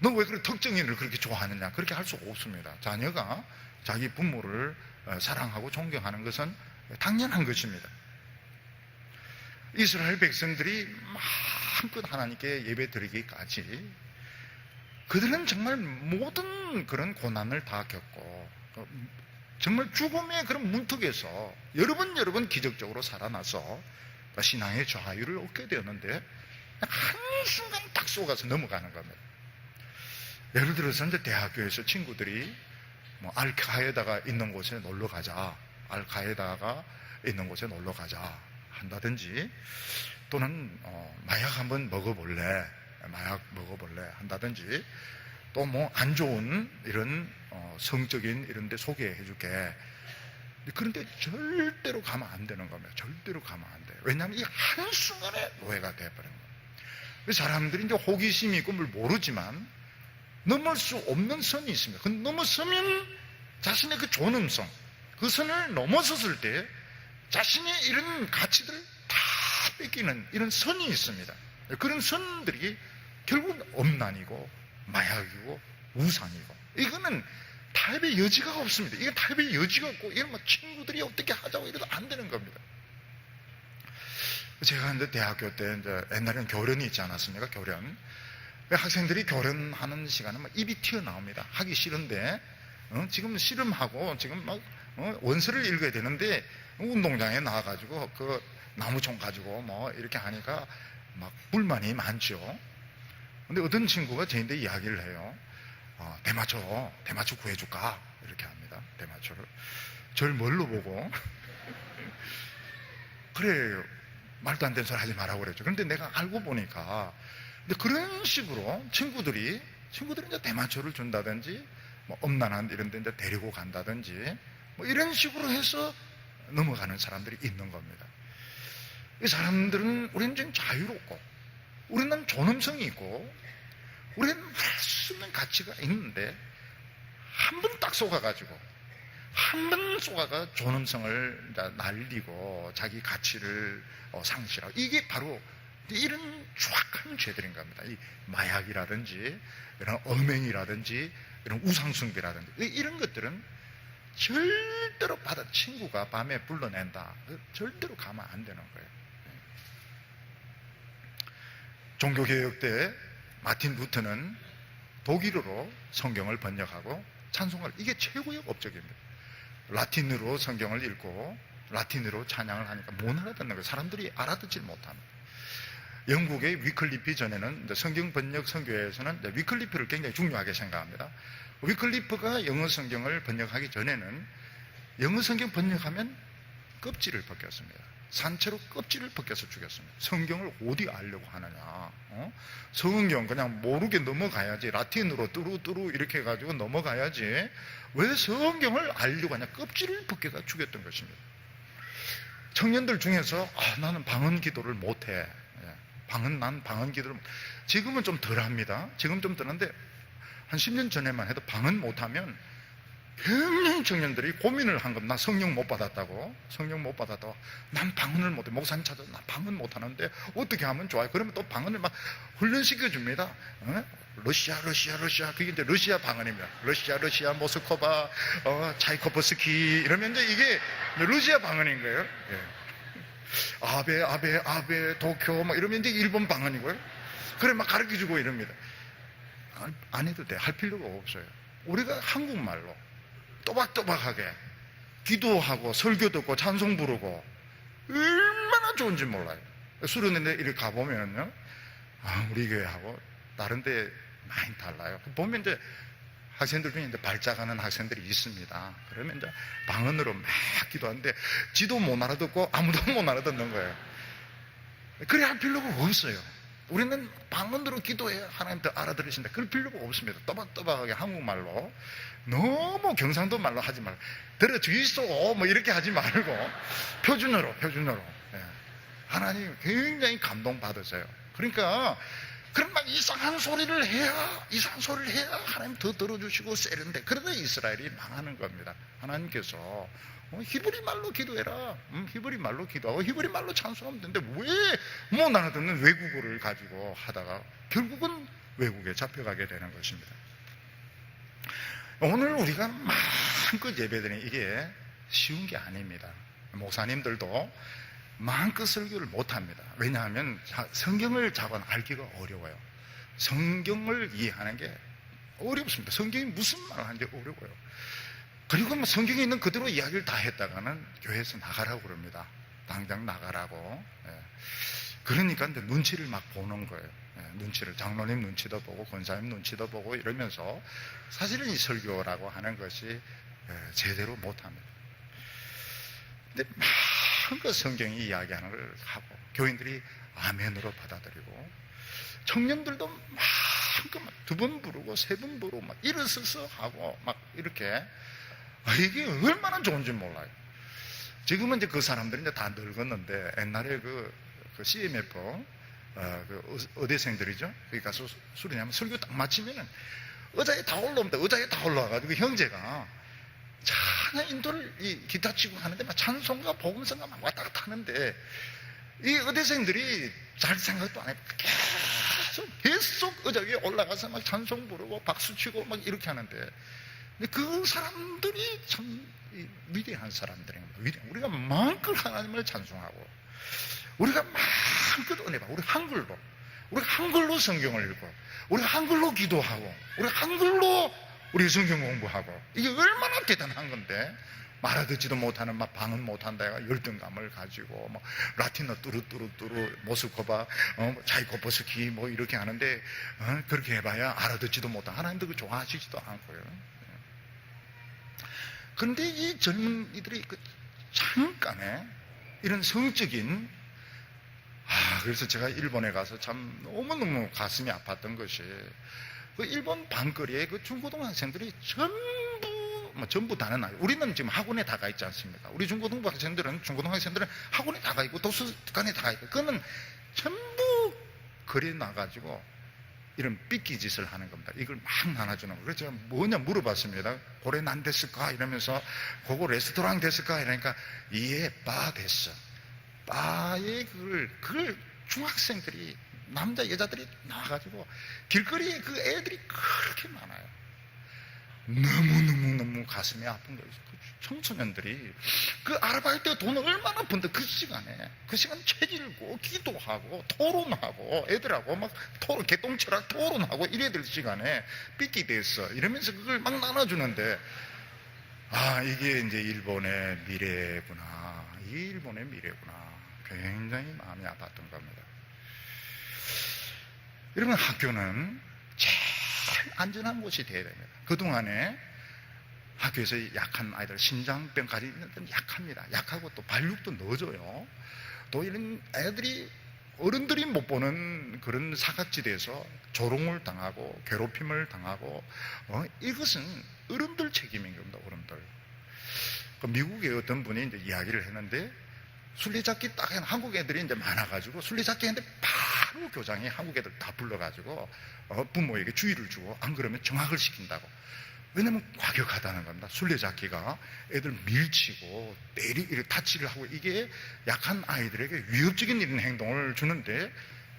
너 왜 그런 특정인을 그렇게 좋아하느냐, 그렇게 할 수 없습니다. 자녀가 자기 부모를 사랑하고 존경하는 것은 당연한 것입니다. 이스라엘 백성들이 마음껏 하나님께 예배 드리기까지 그들은 정말 모든 그런 고난을 다 겪고 정말 죽음의 그런 문턱에서 여러 번 기적적으로 살아나서 신앙의 자유를 얻게 되었는데, 한순간 딱 속아서 넘어가는 겁니다. 예를 들어서 이제 대학교에서 친구들이 알카에다가 있는 곳에 놀러 가자, 한다든지, 또는 마약 한번 먹어볼래 한다든지, 또 안 좋은 이런 성적인 이런 데 소개해 줄게. 그런데 절대로 가면 안 되는 겁니다. 절대로 가면 안 돼요. 왜냐하면 이 한순간에 노예가 돼버린 거예요. 사람들이 이제 호기심이 있고 뭘 모르지만 넘을 수 없는 선이 있습니다. 그 넘어서면 자신의 그 존엄성, 그 선을 넘어섰을 때 자신의 이런 가치들을 다 뺏기는 이런 선이 있습니다. 그런 선들이 결국은 엄난이고 마약이고 우상이고, 이거는 타협의 여지가 없습니다. 이게 타협의 여지가 없고, 이건 친구들이 어떻게 하자고 이래도 안 되는 겁니다. 제가 이제 대학교 때 이제 옛날에는 교련이 있지 않았습니까? 교련. 학생들이 교련하는 시간은 입이 튀어나옵니다. 하기 싫은데, 지금 씨름하고 지금 원서를 읽어야 되는데, 운동장에 나와가지고 그 나무총 가지고 이렇게 하니까 막 불만이 많죠. 근데 어떤 친구가 저한테 이야기를 해요. 대마초 구해줄까? 이렇게 합니다. 대마초를. 저를 뭘로 보고? 그래, 말도 안 되는 소리 하지 말라고 그랬죠. 그런데 내가 알고 보니까, 근데 그런 식으로 친구들이 이제 대마초를 준다든지, 엄난한 이런 데 이제 데리고 간다든지, 이런 식으로 해서 넘어가는 사람들이 있는 겁니다. 이 사람들은, 우리는 좀 자유롭고, 우리는 존엄성이 있고, 우리는 할 수 있는 가치가 있는데, 한 번 딱 속아가지고, 존엄성을 날리고, 자기 가치를 상실하고, 이게 바로 이런 추악한 죄들인 겁니다. 이 마약이라든지, 이런 엄행이라든지, 이런 우상숭배라든지, 이런 것들은 절대로 친구가 밤에 불러낸다, 절대로 가면 안 되는 거예요. 종교개혁 때 마틴 루터는 독일어로 성경을 번역하고 찬송을, 이게 최고의 업적입니다. 라틴으로 성경을 읽고 라틴으로 찬양을 하니까 못 알아듣는 거예요. 사람들이 알아듣질 못합니다. 영국의 위클리피, 전에는 성경 번역 선교회에서는 위클리프를 굉장히 중요하게 생각합니다. 위클리프가 영어 성경을 번역하기 전에는 영어 성경 번역하면 껍질을 벗겼습니다. 산채로 껍질을 벗겨서 죽였습니다. 성경을 어디 알려고 하느냐. 성경 그냥 모르게 넘어가야지. 라틴으로 뚜루뚜루 이렇게 해가지고 넘어가야지. 왜 성경을 알려고 하냐. 껍질을 벗겨가 죽였던 것입니다. 청년들 중에서 나는 방언 기도를 못해. 난 방언 기도를 지금은 좀 덜 합니다. 지금 좀 덜한데 한 10년 전에만 해도 방언 못하면 굉장히 청년들이 고민을 한 겁니다. 나 성령 못 받았다고. 성령 못 받았다고. 난 방언을 못해. 목사님 찾아서 나 방언 못 하는데 어떻게 하면 좋아요? 그러면 또 방언을 막 훈련시켜 줍니다. 러시아. 그게 이제 러시아 방언입니다. 러시아, 모스크바, 차이코프스키 이러면 이제 이게 러시아 방언인 거예요. 예. 아베, 도쿄 막 이러면 이제 일본 방언이고요. 그래 막 가르쳐 주고 이럽니다. 안 해도 돼. 할 필요가 없어요. 우리가 한국말로 또박또박하게 기도하고 설교 듣고 찬송 부르고 얼마나 좋은지 몰라요. 수련회 이렇게 가보면요, 우리 교회하고 다른 데 많이 달라요. 보면 이제 학생들 중에 이제 발작하는 학생들이 있습니다. 그러면 이제 방언으로 막 기도하는데 지도 못 알아듣고 아무도 못 알아듣는 거예요. 그래 할 필요가 없어요. 우리는 방언으로 기도해야 하나님 더 알아들으신다. 그럴 필요가 없습니다. 또박또박하게 한국말로, 너무 경상도 말로 하지 말고, 들어주이소 뭐 이렇게 하지 말고 표준어로. 예. 하나님 굉장히 감동받으세요. 그러니까 그런 막 이상한 소리를 해야 하나님 더 들어주시고 세련돼. 그러다 이스라엘이 망하는 겁니다. 하나님께서 히브리 말로 기도해라. 히브리 말로 기도하고 히브리 말로 찬송하면 되는데 왜 못 알아듣는 외국어를 가지고 하다가 결국은 외국에 잡혀가게 되는 것입니다. 오늘 우리가 마음껏 예배드리는 이게 쉬운 게 아닙니다. 목사님들도 마음껏 설교를 못합니다. 왜냐하면 성경을 자건 알기가 어려워요. 성경을 이해하는 게 어렵습니다. 성경이 무슨 말을 하는지 어려워요. 그리고 뭐 성경에 있는 그대로 이야기를 다 했다가는 교회에서 나가라고 그럽니다. 당장 나가라고. 예. 그러니까 이제 눈치를 막 보는 거예요. 예. 눈치를, 장로님 눈치도 보고 권사님 눈치도 보고 이러면서 사실은 이 설교라고 하는 것이 제대로 못합니다. 근데 마음껏 성경이 이야기하는 걸 하고 교인들이 아멘으로 받아들이고 청년들도 마음껏 두 번 부르고 세 번 부르고 막 일어서서 하고 막 이렇게, 이게 얼마나 좋은지 몰라요. 지금은 이제 그 사람들이 이제 다 늙었는데 옛날에 그 CMF 그 의대생들이죠. 거기 가서 수련하면 설교 딱 마치면은 의자에 다 올라와가지고 형제가 찬양 인도를 기타 치고 하는데 막 찬송가 복음성가 막 왔다 갔다 하는데 이 의대생들이 잘 생각도 안 해. 계속 의자 위에 올라가서 막 찬송 부르고 박수 치고 막 이렇게 하는데, 근데 그 사람들이 참 위대한 사람들인 겁니다. 우리가 마음껏 하나님을 찬송하고 우리가 마음껏 은혜 받고 우리가 한글로 성경을 읽고 우리가 한글로 기도하고 우리가 한글로 우리 성경 공부하고, 이게 얼마나 대단한 건데, 말아듣지도 못하는 막 방언 못한다 해가 열등감을 가지고 뭐 라틴어 뚜루뚜루 모스크바 차이코프스키 뭐 이렇게 하는데 그렇게 해봐야 알아듣지도 못한, 하나님도 그 좋아하시지도 않고요. 그런데 이 젊은이들이 그 잠깐에 이런 성적인, 그래서 제가 일본에 가서 참 너무너무 가슴이 아팠던 것이, 그 일본 방거리에 그 중고등학생들이 전부 다는 아니고, 우리는 지금 학원에 다 가 있지 않습니까? 우리 중고등학생들은 학원에 다 가 있고 도서관에 다 가 있고, 그거는 전부 거리에 나가지고 이런 삐끼 짓을 하는 겁니다. 이걸 막 나눠주는 거예요. 그래서 제가 뭐냐 물어봤습니다. 고래 난 됐을까? 이러면서 그거 레스토랑 됐을까? 이러니까 예, 바 됐어. 바에 그걸 중학생들이, 남자 여자들이 나와가지고 길거리에 그 애들이 그렇게 많아요. 너무 가슴이 아픈 거예요. 그 청소년들이 그 아르바이트 돈을 얼마나 번데 그 시간 체질고 기도하고 토론하고 애들하고 막 개똥철학 토론하고 이래야 될 시간에 삐끼 됐어 이러면서 그걸 막 나눠주는데, 이게 이제 일본의 미래구나. 이게 일본의 미래구나. 굉장히 마음이 아팠던 겁니다. 여러분, 학교는 제일 안전한 곳이 되어야 됩니다. 그동안에 학교에서 약한 아이들, 신장병까지 있는 데는 약합니다. 약하고 또 발육도 늦어요. 또 이런 애들이 어른들이 못 보는 그런 사각지대에서 조롱을 당하고 괴롭힘을 당하고, 이것은 어른들 책임인 겁니다. 어른들. 미국의 어떤 분이 이제 이야기를 했는데, 술래잡기 딱 한국 애들이 이제 많아가지고 술래잡기 했는데 바로 교장이 한국 애들 다 불러가지고 부모에게 주의를 주고, 안 그러면 정학을 시킨다고. 왜냐면 과격하다는 겁니다. 술래잡기가 애들 밀치고 다치를 하고, 이게 약한 아이들에게 위협적인 이런 행동을 주는데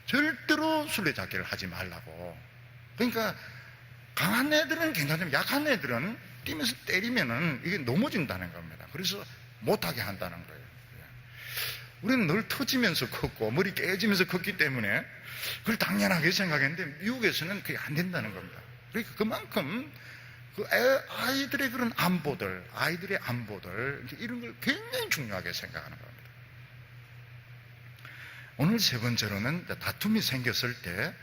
절대로 술래잡기를 하지 말라고. 그러니까 강한 애들은 괜찮지만 약한 애들은 뛰면서 때리면은 이게 넘어진다는 겁니다. 그래서 못하게 한다는 거예요. 우리는 늘 터지면서 컸고 머리 깨지면서 컸기 때문에 그걸 당연하게 생각했는데 미국에서는 그게 안 된다는 겁니다. 그러니까 그만큼 그 아이들의 그런 아이들의 안보들, 이런 걸 굉장히 중요하게 생각하는 겁니다. 오늘 세 번째로는 다툼이 생겼을 때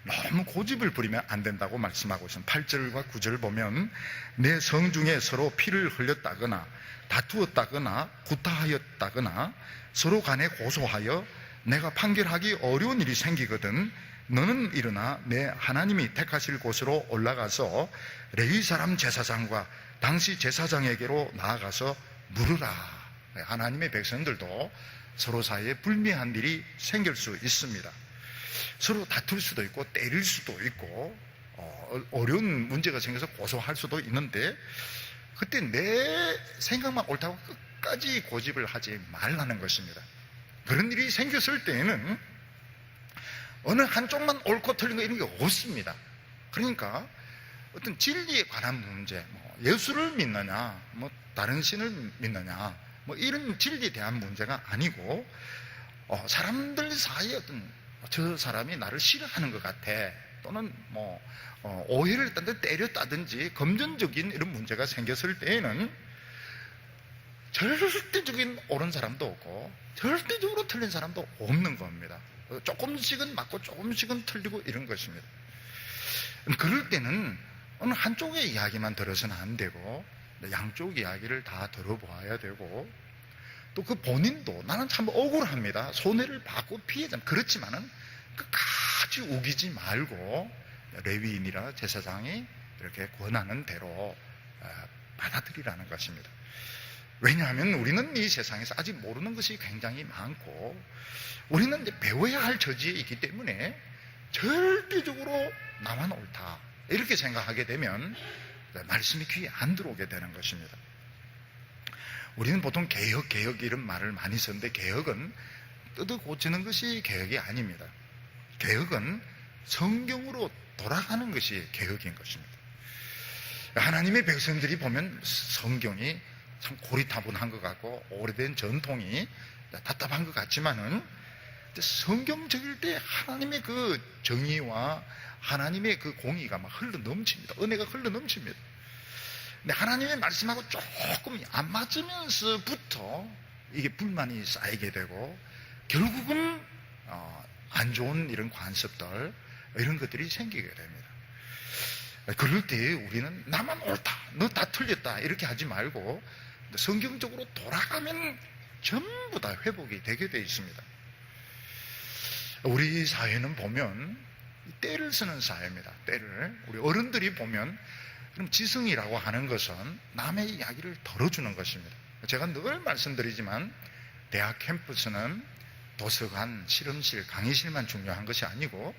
너무 고집을 부리면 안 된다고 말씀하고 있습니다. 8절과 9절 보면 내 성중에 서로 피를 흘렸다거나 다투었다거나 구타하였다거나 서로 간에 고소하여 내가 판결하기 어려운 일이 생기거든 너는 일어나 내 하나님이 택하실 곳으로 올라가서 레위 사람 제사장과 당시 제사장에게로 나아가서 물으라. 하나님의 백성들도 서로 사이에 불미한 일이 생길 수 있습니다. 서로 다툴 수도 있고 때릴 수도 있고 어려운 문제가 생겨서 고소할 수도 있는데, 그때 내 생각만 옳다고 끝까지 고집을 하지 말라는 것입니다. 그런 일이 생겼을 때에는 어느 한쪽만 옳고 틀린 거 이런 게 없습니다. 그러니까 어떤 진리에 관한 문제, 예수를 믿느냐, 다른 신을 믿느냐, 이런 진리에 대한 문제가 아니고, 사람들 사이에 어떤 저 사람이 나를 싫어하는 것 같아, 또는 오해를 했다든지 때렸다든지 금전적인 이런 문제가 생겼을 때에는 절대적인 옳은 사람도 없고 절대적으로 틀린 사람도 없는 겁니다. 조금씩은 맞고 조금씩은 틀리고 이런 것입니다. 그럴 때는 어느 한쪽의 이야기만 들어서는 안 되고 양쪽 이야기를 다 들어보아야 되고, 또 그 본인도 나는 참 억울합니다, 손해를 받고 피해자, 그렇지만은 끝까지 우기지 말고 레위인이라 제사장이 이렇게 권하는 대로 받아들이라는 것입니다. 왜냐하면 우리는 이 세상에서 아직 모르는 것이 굉장히 많고 우리는 이제 배워야 할 처지에 있기 때문에 절대적으로 나만 옳다 이렇게 생각하게 되면 말씀이 귀에 안 들어오게 되는 것입니다. 우리는 보통 개혁 이런 말을 많이 쓰는데, 개혁은 뜯어 고치는 것이 개혁이 아닙니다. 개혁은 성경으로 돌아가는 것이 개혁인 것입니다. 하나님의 백성들이 보면 성경이 참 고리타분한 것 같고 오래된 전통이 답답한 것 같지만은 성경적일 때 하나님의 그 정의와 하나님의 그 공의가 막 흘러 넘칩니다. 은혜가 흘러 넘칩니다. 근데 하나님의 말씀하고 조금 안 맞으면서부터 이게 불만이 쌓이게 되고 결국은 안 좋은 이런 관습들, 이런 것들이 생기게 됩니다. 그럴 때 우리는 나만 옳다, 너 다 틀렸다 이렇게 하지 말고 성경적으로 돌아가면 전부 다 회복이 되게 되어 있습니다. 우리 사회는 보면 때를 쓰는 사회입니다. 때를. 우리 어른들이 보면 그럼 지성이라고 하는 것은 남의 이야기를 덜어주는 것입니다. 제가 늘 말씀드리지만 대학 캠퍼스는 도서관, 실험실, 강의실만 중요한 것이 아니고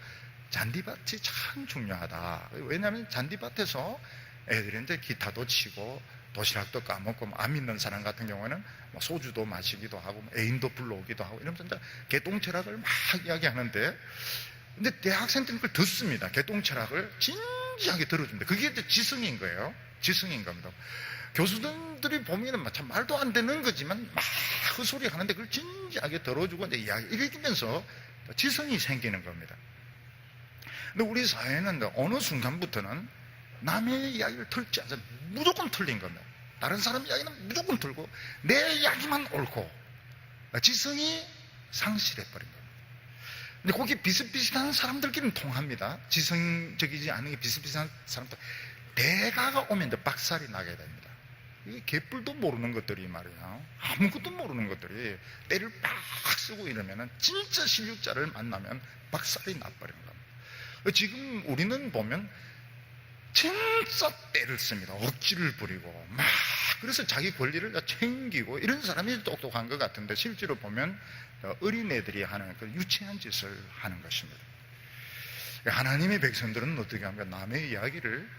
잔디밭이 참 중요하다. 왜냐하면 잔디밭에서 애들이 이제 기타도 치고 도시락도 까먹고 안 믿는 사람 같은 경우에는 소주도 마시기도 하고 애인도 불러오기도 하고 이러면서 이제 개똥철학을 막 이야기하는데, 근데 대학생들은 그걸 듣습니다. 개똥철학을 진지하게 들어줍니다. 그게 이제 지성인 거예요. 지성인 겁니다. 교수들이 보면은 참 말도 안 되는 거지만 막 헛소리 하는데 그걸 진지하게 들어주고 이제 이야기 이러면서 지성이 생기는 겁니다. 근데 우리 사회는 어느 순간부터는 남의 이야기를 틀지 않아서 무조건 틀린 겁니다. 다른 사람 이야기는 무조건 틀고 내 이야기만 옳고 지성이 상실해버린 겁니다. 근데 거기 비슷비슷한 사람들끼리는 통합니다. 지성적이지 않은 게 비슷비슷한 사람들, 대가가 오면 이제 박살이 나게 됩니다. 이게 개뿔도 모르는 것들이 말이야, 아무것도 모르는 것들이 때를 빡 쓰고 이러면은 진짜 실력자를 만나면 박살이 나버리는 겁니다. 지금 우리는 보면 진짜 때를 씁니다. 억지를 부리고 막, 그래서 자기 권리를 챙기고 이런 사람이 똑똑한 것 같은데 실제로 보면 어린애들이 하는 그 유치한 짓을 하는 것입니다. 하나님의 백성들은 어떻게 합니까? 남의 이야기를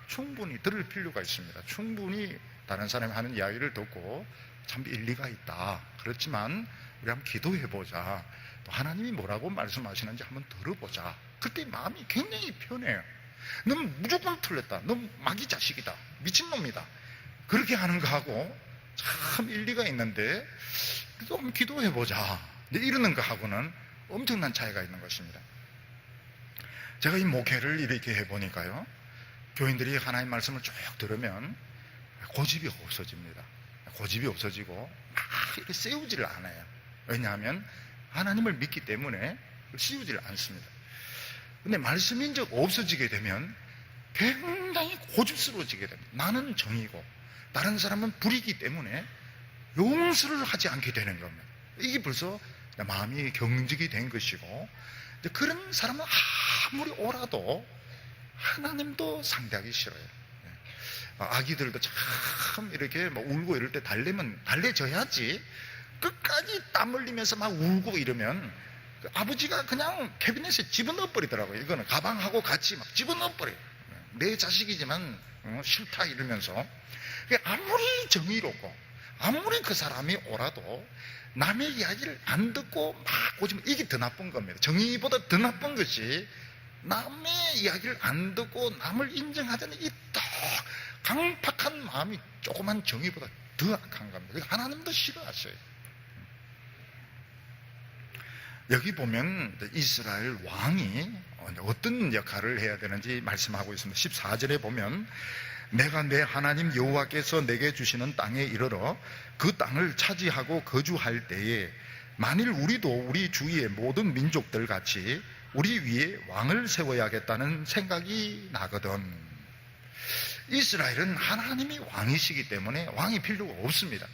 충분히 들을 필요가 있습니다. 충분히 다른 사람이 하는 이야기를 듣고 참 일리가 있다. 그렇지만 우리 한번 기도해보자. 또 하나님이 뭐라고 말씀하시는지 한번 들어보자. 그때 마음이 굉장히 편해요. 넌 무조건 틀렸다. 넌 마귀 자식이다. 미친놈이다. 그렇게 하는 거하고 참 일리가 있는데 그래도 한번 기도해보자. 이러는 거하고는 엄청난 차이가 있는 것입니다. 제가 이 목회를 이렇게 해보니까요, 교인들이 하나님 말씀을 쭉 들으면 고집이 없어집니다. 고집이 없어지고 막 이렇게 세우지를 않아요. 왜냐하면 하나님을 믿기 때문에 씌우지를 않습니다. 근데 말씀이 이제 없어지게 되면 굉장히 고집스러워지게 됩니다. 나는 정이고 다른 사람은 불이기 때문에 용서를 하지 않게 되는 겁니다. 이게 벌써 마음이 경직이 된 것이고, 그런 사람은 아무리 오라도 하나님도 상대하기 싫어요. 아기들도 참 이렇게 뭐 울고 이럴 때 달래줘야지 끝까지 땀 흘리면서 막 울고 이러면 아버지가 그냥 캐비넷에 집어넣어 버리더라고요. 이거는 가방하고 같이 막 집어넣어 버려요. 내 자식이지만 싫다 이러면서. 아무리 정의롭고 아무리 그 사람이 오라도 남의 이야기를 안 듣고 막 고집면 이게 더 나쁜 겁니다. 정의보다 더 나쁜 것이 남의 이야기를 안 듣고 남을 인정하자는 이 더 강팍한 마음이 조그만 정의보다 더 악한 겁니다. 하나님도 싫어하셔요. 여기 보면 이스라엘 왕이 어떤 역할을 해야 되는지 말씀하고 있습니다. 14절에 보면 내가 내 하나님 여호와께서 내게 주시는 땅에 이르러 그 땅을 차지하고 거주할 때에 만일 우리도 우리 주위의 모든 민족들 같이 우리 위에 왕을 세워야겠다는 생각이 나거든. 이스라엘은 하나님이 왕이시기 때문에 왕이 필요가 없습니다.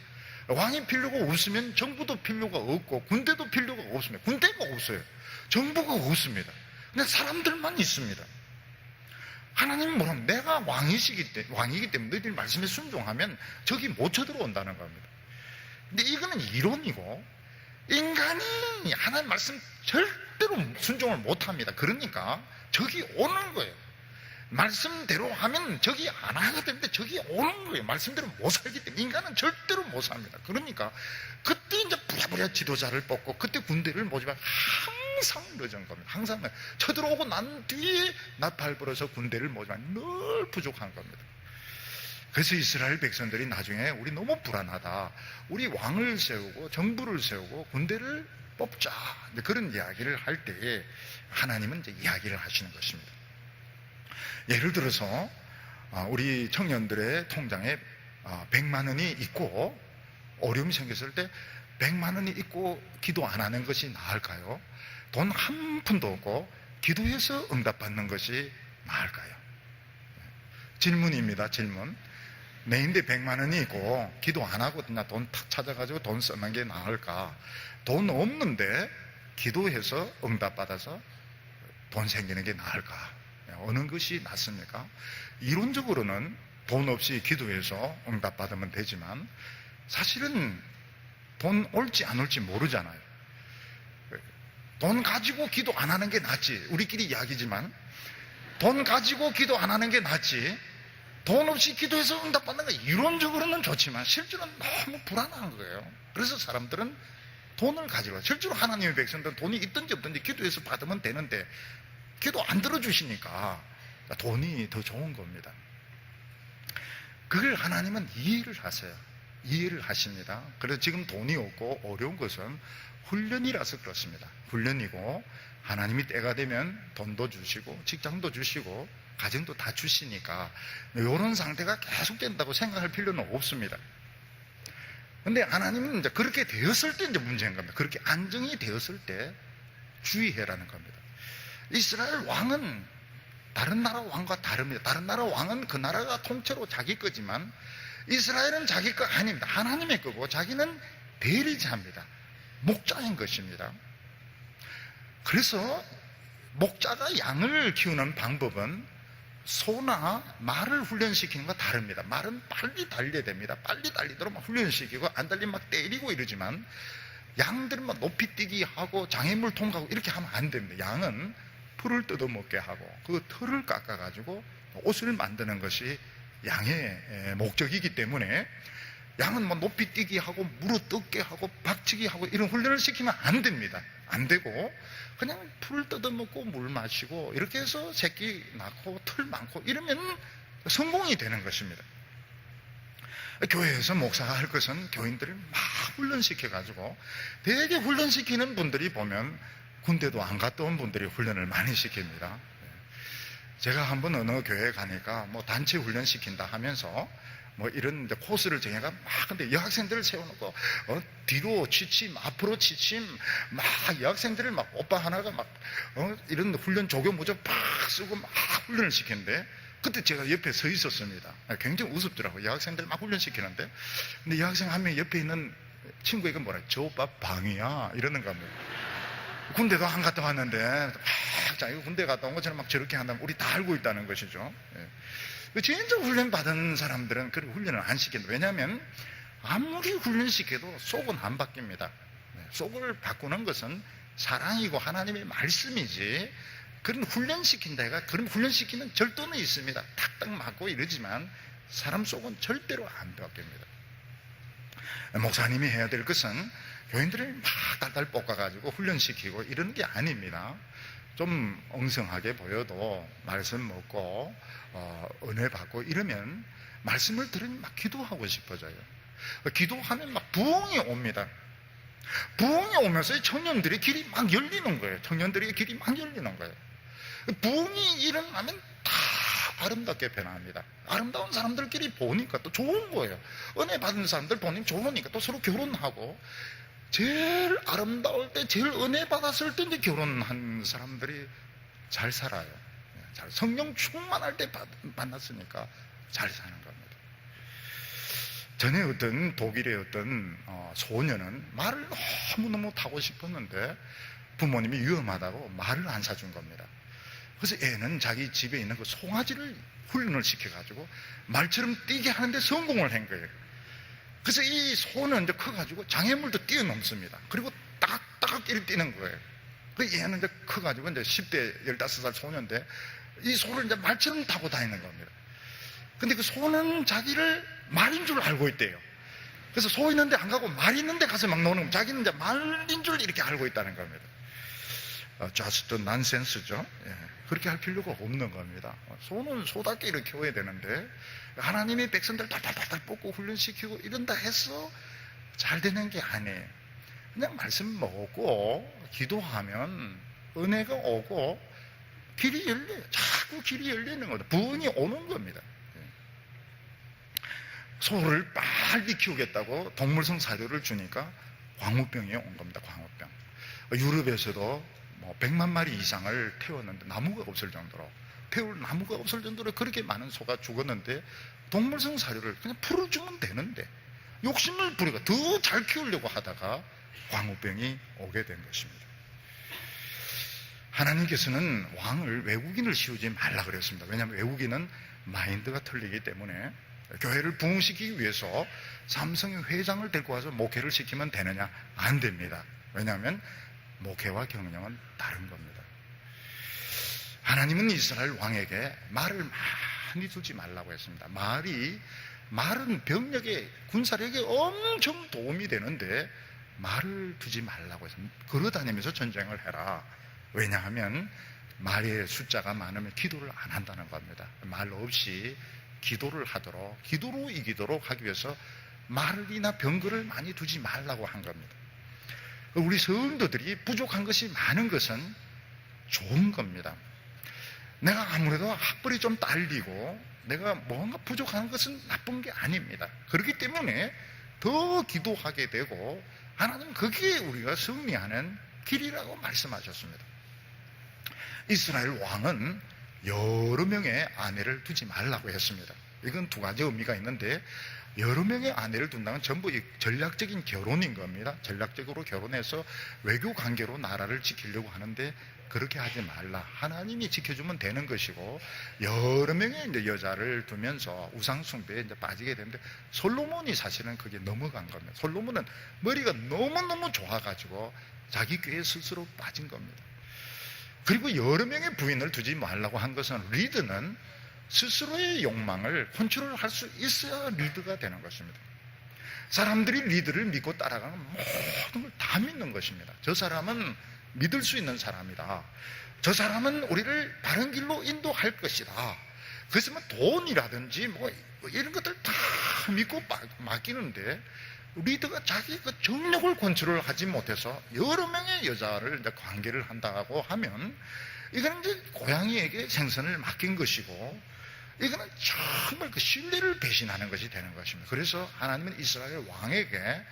왕이 필요가 없으면 정부도 필요가 없고 군대도 필요가 없습니다. 군대가 없어요. 정부가 없습니다. 근데 사람들만 있습니다. 하나님은 뭐라면 내가 왕이기 때문에 너희들 말씀에 순종하면 적이 못 쳐들어온다는 겁니다. 근데 이거는 이론이고 인간이 하나님 말씀 절대로 순종을 못합니다. 그러니까 적이 오는 거예요. 말씀대로 하면 적이 안 하게 되는데 적이 오는 거예요. 말씀대로 못 살기 때문에 인간은 절대로 못 삽니다. 그러니까 그때 이제 부랴부랴 지도자를 뽑고 그때 군대를 모집하면 항상 늦은 겁니다. 항상 쳐들어오고 난 뒤에 나팔 불어서 군대를 모집하면 늘 부족한 겁니다. 그래서 이스라엘 백성들이 나중에 우리 너무 불안하다. 우리 왕을 세우고 정부를 세우고 군대를 뽑자. 그런 이야기를 할 때에 하나님은 이제 이야기를 하시는 것입니다. 예를 들어서 우리 청년들의 통장에 100만 원이 있고 어려움이 생겼을 때 100만 원이 있고 기도 안 하는 것이 나을까요? 돈 한 푼도 없고 기도해서 응답받는 것이 나을까요? 질문입니다. 질문. 내인데 100만 원이 있고 기도 안 하고 그냥 돈 탁 찾아가지고 돈 쓰는 게 나을까? 돈 없는데 기도해서 응답받아서 돈 생기는 게 나을까? 어느 것이 낫습니까? 이론적으로는 돈 없이 기도해서 응답받으면 되지만 사실은 돈 올지 안 올지 모르잖아요. 돈 가지고 기도 안 하는 게 낫지. 우리끼리 이야기지만 돈 가지고 기도 안 하는 게 낫지. 돈 없이 기도해서 응답받는 거 이론적으로는 좋지만 실제로는 너무 불안한 거예요. 그래서 사람들은 돈을 가지고 실제로 하나님의 백성들은 돈이 있든지 없든지 기도해서 받으면 되는데 기도 안 들어주시니까 돈이 더 좋은 겁니다. 그걸 하나님은 이해를 하세요. 이해를 하십니다. 그래서 지금 돈이 없고 어려운 것은 훈련이라서 그렇습니다. 훈련이고 하나님이 때가 되면 돈도 주시고 직장도 주시고 가정도 다 주시니까 이런 상태가 계속된다고 생각할 필요는 없습니다. 근데 하나님은 이제 그렇게 되었을 때 이제 문제인 겁니다. 그렇게 안정이 되었을 때 주의해라는 겁니다. 이스라엘 왕은 다른 나라 왕과 다릅니다. 다른 나라 왕은 그 나라가 통째로 자기 거지만 이스라엘은 자기 거 아닙니다. 하나님의 거고 자기는 대리자입니다. 목자인 것입니다. 그래서 목자가 양을 키우는 방법은 소나 말을 훈련시키는 건 다릅니다. 말은 빨리 달려야 됩니다. 빨리 달리도록 막 훈련시키고 안 달리면 막 때리고 이러지만 양들은 막 높이 뛰기 하고 장애물 통과하고 이렇게 하면 안 됩니다. 양은 풀을 뜯어먹게 하고 그 털을 깎아가지고 옷을 만드는 것이 양의 목적이기 때문에 양은 뭐 높이 뛰기 하고 물어뜯게 하고 박치기 하고 이런 훈련을 시키면 안 됩니다. 안 되고 그냥 풀 뜯어먹고 물 마시고 이렇게 해서 새끼 낳고 털 많고 이러면 성공이 되는 것입니다. 교회에서 목사가 할 것은 교인들을 막 훈련시켜가지고, 되게 훈련시키는 분들이 보면 군대도 안 갔다 온 분들이 훈련을 많이 시킵니다. 제가 한번 어느 교회에 가니까 뭐 단체 훈련시킨다 하면서 뭐 이런 코스를 정해가 막, 근데 여학생들을 세워놓고 뒤로 취침 앞으로 취침 막 여학생들을 막 오빠 하나가 막 이런 훈련 조교 모자 팍 쓰고 막 훈련을 시켰는데, 그때 제가 옆에 서 있었습니다. 굉장히 우습더라고요. 여학생들 막 훈련시키는데. 근데 여학생 한 명 옆에 있는 친구에게 뭐라, 저 오빠 방이야 이러는 겁니다. 군대도 안 갔다 왔는데 자, 이거 군대 갔다 온 것처럼 막 저렇게 한다면 우리 다 알고 있다는 것이죠. 진짜 훈련 받은 사람들은 그런 훈련을 안 시킨다. 왜냐하면 아무리 훈련시켜도 속은 안 바뀝니다. 속을 바꾸는 것은 사랑이고 하나님의 말씀이지, 그런 훈련시킨다 해가, 그런 훈련시키는 절도는 있습니다. 탁탁 맞고 이러지만 사람 속은 절대로 안 바뀝니다. 목사님이 해야 될 것은 교인들을 막 달달 볶아가지고 훈련시키고 이런 게 아닙니다. 좀 엉성하게 보여도 말씀 먹고 은혜 받고 이러면 말씀을 들으면 막 기도하고 싶어져요. 기도하면 막 부흥이 옵니다. 부흥이 오면서 청년들의 길이 막 열리는 거예요. 청년들의 길이 막 열리는 거예요. 부흥이 일어나면 다 아름답게 변합니다. 아름다운 사람들끼리 보니까 또 좋은 거예요. 은혜 받은 사람들 보니까 좋으니까 또 서로 결혼하고, 제일 아름다울 때, 제일 은혜 받았을 때 이제 결혼한 사람들이 잘 살아요. 성령 충만할 때 만났으니까 잘 사는 겁니다. 전에 어떤 독일의 어떤 소녀는 말을 너무너무 타고 싶었는데 부모님이 위험하다고 말을 안 사준 겁니다. 그래서 애는 자기 집에 있는 그 송아지를 훈련을 시켜가지고 말처럼 뛰게 하는데 성공을 한 거예요. 그래서 이 소는 이제 커가지고 장애물도 뛰어넘습니다. 그리고 따각따각 이렇게 뛰는 거예요. 그 얘는 이제 커가지고 이제 10대 15살 소녀인데 이 소를 이제 말처럼 타고 다니는 겁니다. 근데 그 소는 자기를 말인 줄 알고 있대요. 그래서 소 있는데 안 가고 말 있는데 가서 막 노는 겁니다. 자기는 이제 말인 줄 이렇게 알고 있다는 겁니다. just nonsense죠. 그렇게 할 필요가 없는 겁니다. 소는 소답게 이렇게 키워야 되는데 하나님의 백성들 달달달달 뽑고 훈련시키고 이런다 해서 잘 되는 게 아니에요. 그냥 말씀 먹고 기도하면 은혜가 오고 길이 열려요. 자꾸 길이 열리는 겁니다. 부흥이 오는 겁니다. 소를 빨리 키우겠다고 동물성 사료를 주니까 광우병이 온 겁니다. 광우병. 유럽에서도 100만 마리 이상을 태웠는데 나무가 없을 정도로, 태울 나무가 없을 정도로 그렇게 많은 소가 죽었는데 동물성 사료를 그냥 풀어주면 되는데 욕심을 부리고 더 잘 키우려고 하다가 광우병이 오게 된 것입니다. 하나님께서는 왕을, 외국인을 씌우지 말라 그랬습니다. 왜냐하면 외국인은 마인드가 틀리기 때문에. 교회를 부흥시키기 위해서 삼성의 회장을 데리고 와서 목회를 시키면 되느냐? 안 됩니다. 왜냐하면 목회와 경영은 다른 겁니다. 하나님은 이스라엘 왕에게 말을 많이 두지 말라고 했습니다. 말은 병력에, 군사력에 엄청 도움이 되는데 말을 두지 말라고 했습니다. 걸어다니면서 전쟁을 해라. 왜냐하면 말의 숫자가 많으면 기도를 안 한다는 겁니다. 말 없이 기도를 하도록, 기도로 이기도록 하기 위해서 말이나 병거를 많이 두지 말라고 한 겁니다. 우리 성도들이 부족한 것이 많은 것은 좋은 겁니다. 내가 아무래도 학벌이 좀 딸리고 내가 뭔가 부족한 것은 나쁜 게 아닙니다. 그렇기 때문에 더 기도하게 되고 하나님, 그게 우리가 승리하는 길이라고 말씀하셨습니다. 이스라엘 왕은 여러 명의 아내를 두지 말라고 했습니다. 이건 두 가지 의미가 있는데, 여러 명의 아내를 둔다는 전부 전략적인 결혼인 겁니다. 전략적으로 결혼해서 외교 관계로 나라를 지키려고 하는데 그렇게 하지 말라. 하나님이 지켜주면 되는 것이고, 여러 명의 이제 여자를 두면서 우상숭배에 이제 빠지게 되는데, 솔로몬이 사실은 그게 넘어간 겁니다. 솔로몬은 머리가 너무너무 좋아가지고 자기 꾀에 스스로 빠진 겁니다. 그리고 여러 명의 부인을 두지 말라고 한 것은, 리드는 스스로의 욕망을 컨트롤할 수 있어야 리더가 되는 것입니다. 사람들이 리더를 믿고 따라가는 모든 걸 다 믿는 것입니다. 저 사람은 믿을 수 있는 사람이다. 저 사람은 우리를 바른 길로 인도할 것이다. 그래서 뭐 돈이라든지 뭐 이런 것들 다 믿고 맡기는데, 리더가 자기 그 정력을 컨트롤하지 못해서 여러 명의 여자를 이제 관계를 한다고 하면, 이거는 이제 고양이에게 생선을 맡긴 것이고, 이거는 정말 그 신뢰를 배신하는 것이 되는 것입니다. 그래서 하나님은 이스라엘 왕에게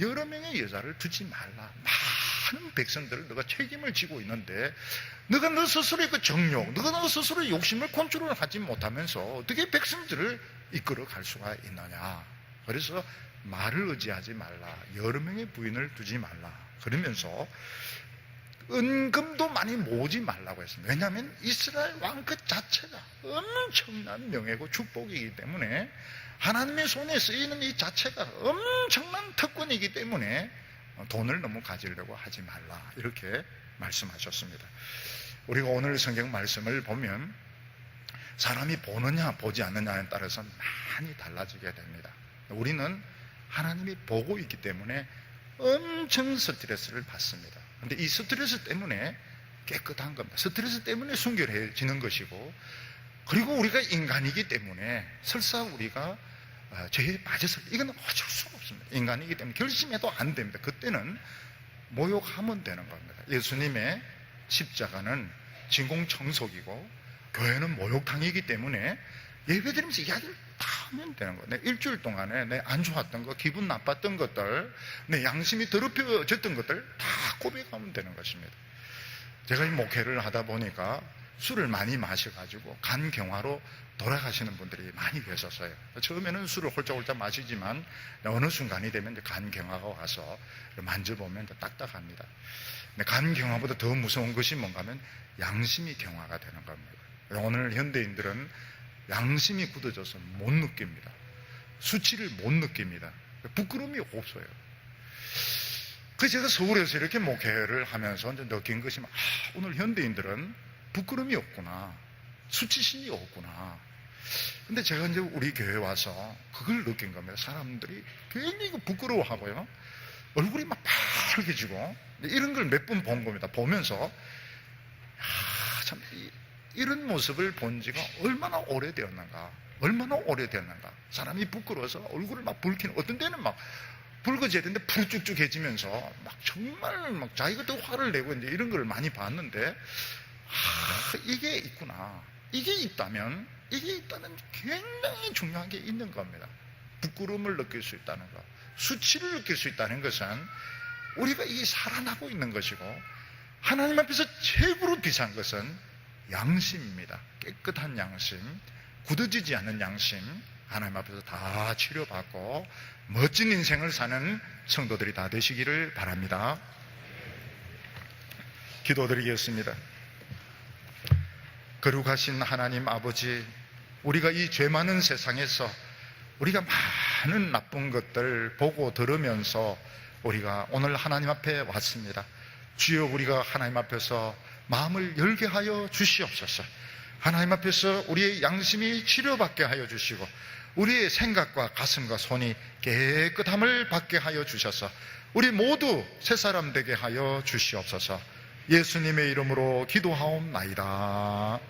여러 명의 여자를 두지 말라. 많은 백성들을 너가 책임을 지고 있는데, 너가 너 스스로의 그 정욕, 너가 너 스스로의 욕심을 컨트롤하지 못하면서 어떻게 백성들을 이끌어 갈 수가 있느냐. 그래서 말을 의지하지 말라. 여러 명의 부인을 두지 말라. 그러면서 은금도 많이 모으지 말라고 했습니다. 왜냐하면 이스라엘 왕 그 자체가 엄청난 명예고 축복이기 때문에, 하나님의 손에 쓰이는 이 자체가 엄청난 특권이기 때문에 돈을 너무 가지려고 하지 말라, 이렇게 말씀하셨습니다. 우리가 오늘 성경 말씀을 보면 사람이 보느냐 보지 않느냐에 따라서 많이 달라지게 됩니다. 우리는 하나님이 보고 있기 때문에 엄청 스트레스를 받습니다. 그런데 이 스트레스 때문에 깨끗한 겁니다. 스트레스 때문에 순결해지는 것이고, 그리고 우리가 인간이기 때문에 설사 우리가 죄에 빠져서, 이건 어쩔 수가 없습니다. 인간이기 때문에 결심해도 안 됩니다. 그때는 모욕하면 되는 겁니다. 예수님의 십자가는 진공청소기고 교회는 목욕탕이기 때문에 예배드리면서 이야기를 다 하면 되는 거예요. 내 일주일 동안에 내 안 좋았던 거, 기분 나빴던 것들, 내 양심이 더럽혀졌던 것들 다 고백하면 되는 것입니다. 제가 이 목회를 하다 보니까 술을 많이 마셔가지고 간경화로 돌아가시는 분들이 많이 계셨어요. 처음에는 술을 홀짝홀짝 마시지만 어느 순간이 되면 간경화가 와서 만져보면 딱딱합니다. 근데 간경화보다 더 무서운 것이 뭔가 하면 양심이 경화가 되는 겁니다. 오늘 현대인들은 양심이 굳어져서 못 느낍니다. 수치를 못 느낍니다. 부끄러움이 없어요. 그래서 제가 서울에서 이렇게 목회를 하면서 이제 느낀 것이, 오늘 현대인들은 부끄러움이 없구나, 수치심이 없구나. 근데 제가 이제 우리 교회에 와서 그걸 느낀 겁니다. 사람들이 괜히 부끄러워하고요, 얼굴이 막 빨개지고, 이런 걸 몇 번 본 겁니다. 보면서 참 이런 모습을 본 지가 얼마나 오래되었는가, 얼마나 오래되었는가. 사람이 부끄러워서 얼굴을 막 붉히는, 어떤 때는 막 붉어져야 되는데 푸르쭉쭉해지면서 막 정말 막 자기가 더 화를 내고 이제 이런 걸 많이 봤는데, 이게 있구나. 이게 있다면, 이게 있다는 굉장히 중요한 게 있는 겁니다. 부끄러움을 느낄 수 있다는 것, 수치를 느낄 수 있다는 것은 우리가 이 살아나고 있는 것이고, 하나님 앞에서 최고로 비싼 것은 양심입니다. 깨끗한 양심, 굳어지지 않는 양심, 하나님 앞에서 다 치료받고 멋진 인생을 사는 성도들이 다 되시기를 바랍니다. 기도드리겠습니다. 거룩하신 하나님 아버지, 우리가 이 죄 많은 세상에서 우리가 많은 나쁜 것들 보고 들으면서 우리가 오늘 하나님 앞에 왔습니다. 주여, 우리가 하나님 앞에서 마음을 열게 하여 주시옵소서. 하나님 앞에서 우리의 양심이 치료받게 하여 주시고, 우리의 생각과 가슴과 손이 깨끗함을 받게 하여 주셔서 우리 모두 새사람 되게 하여 주시옵소서. 예수님의 이름으로 기도하옵나이다.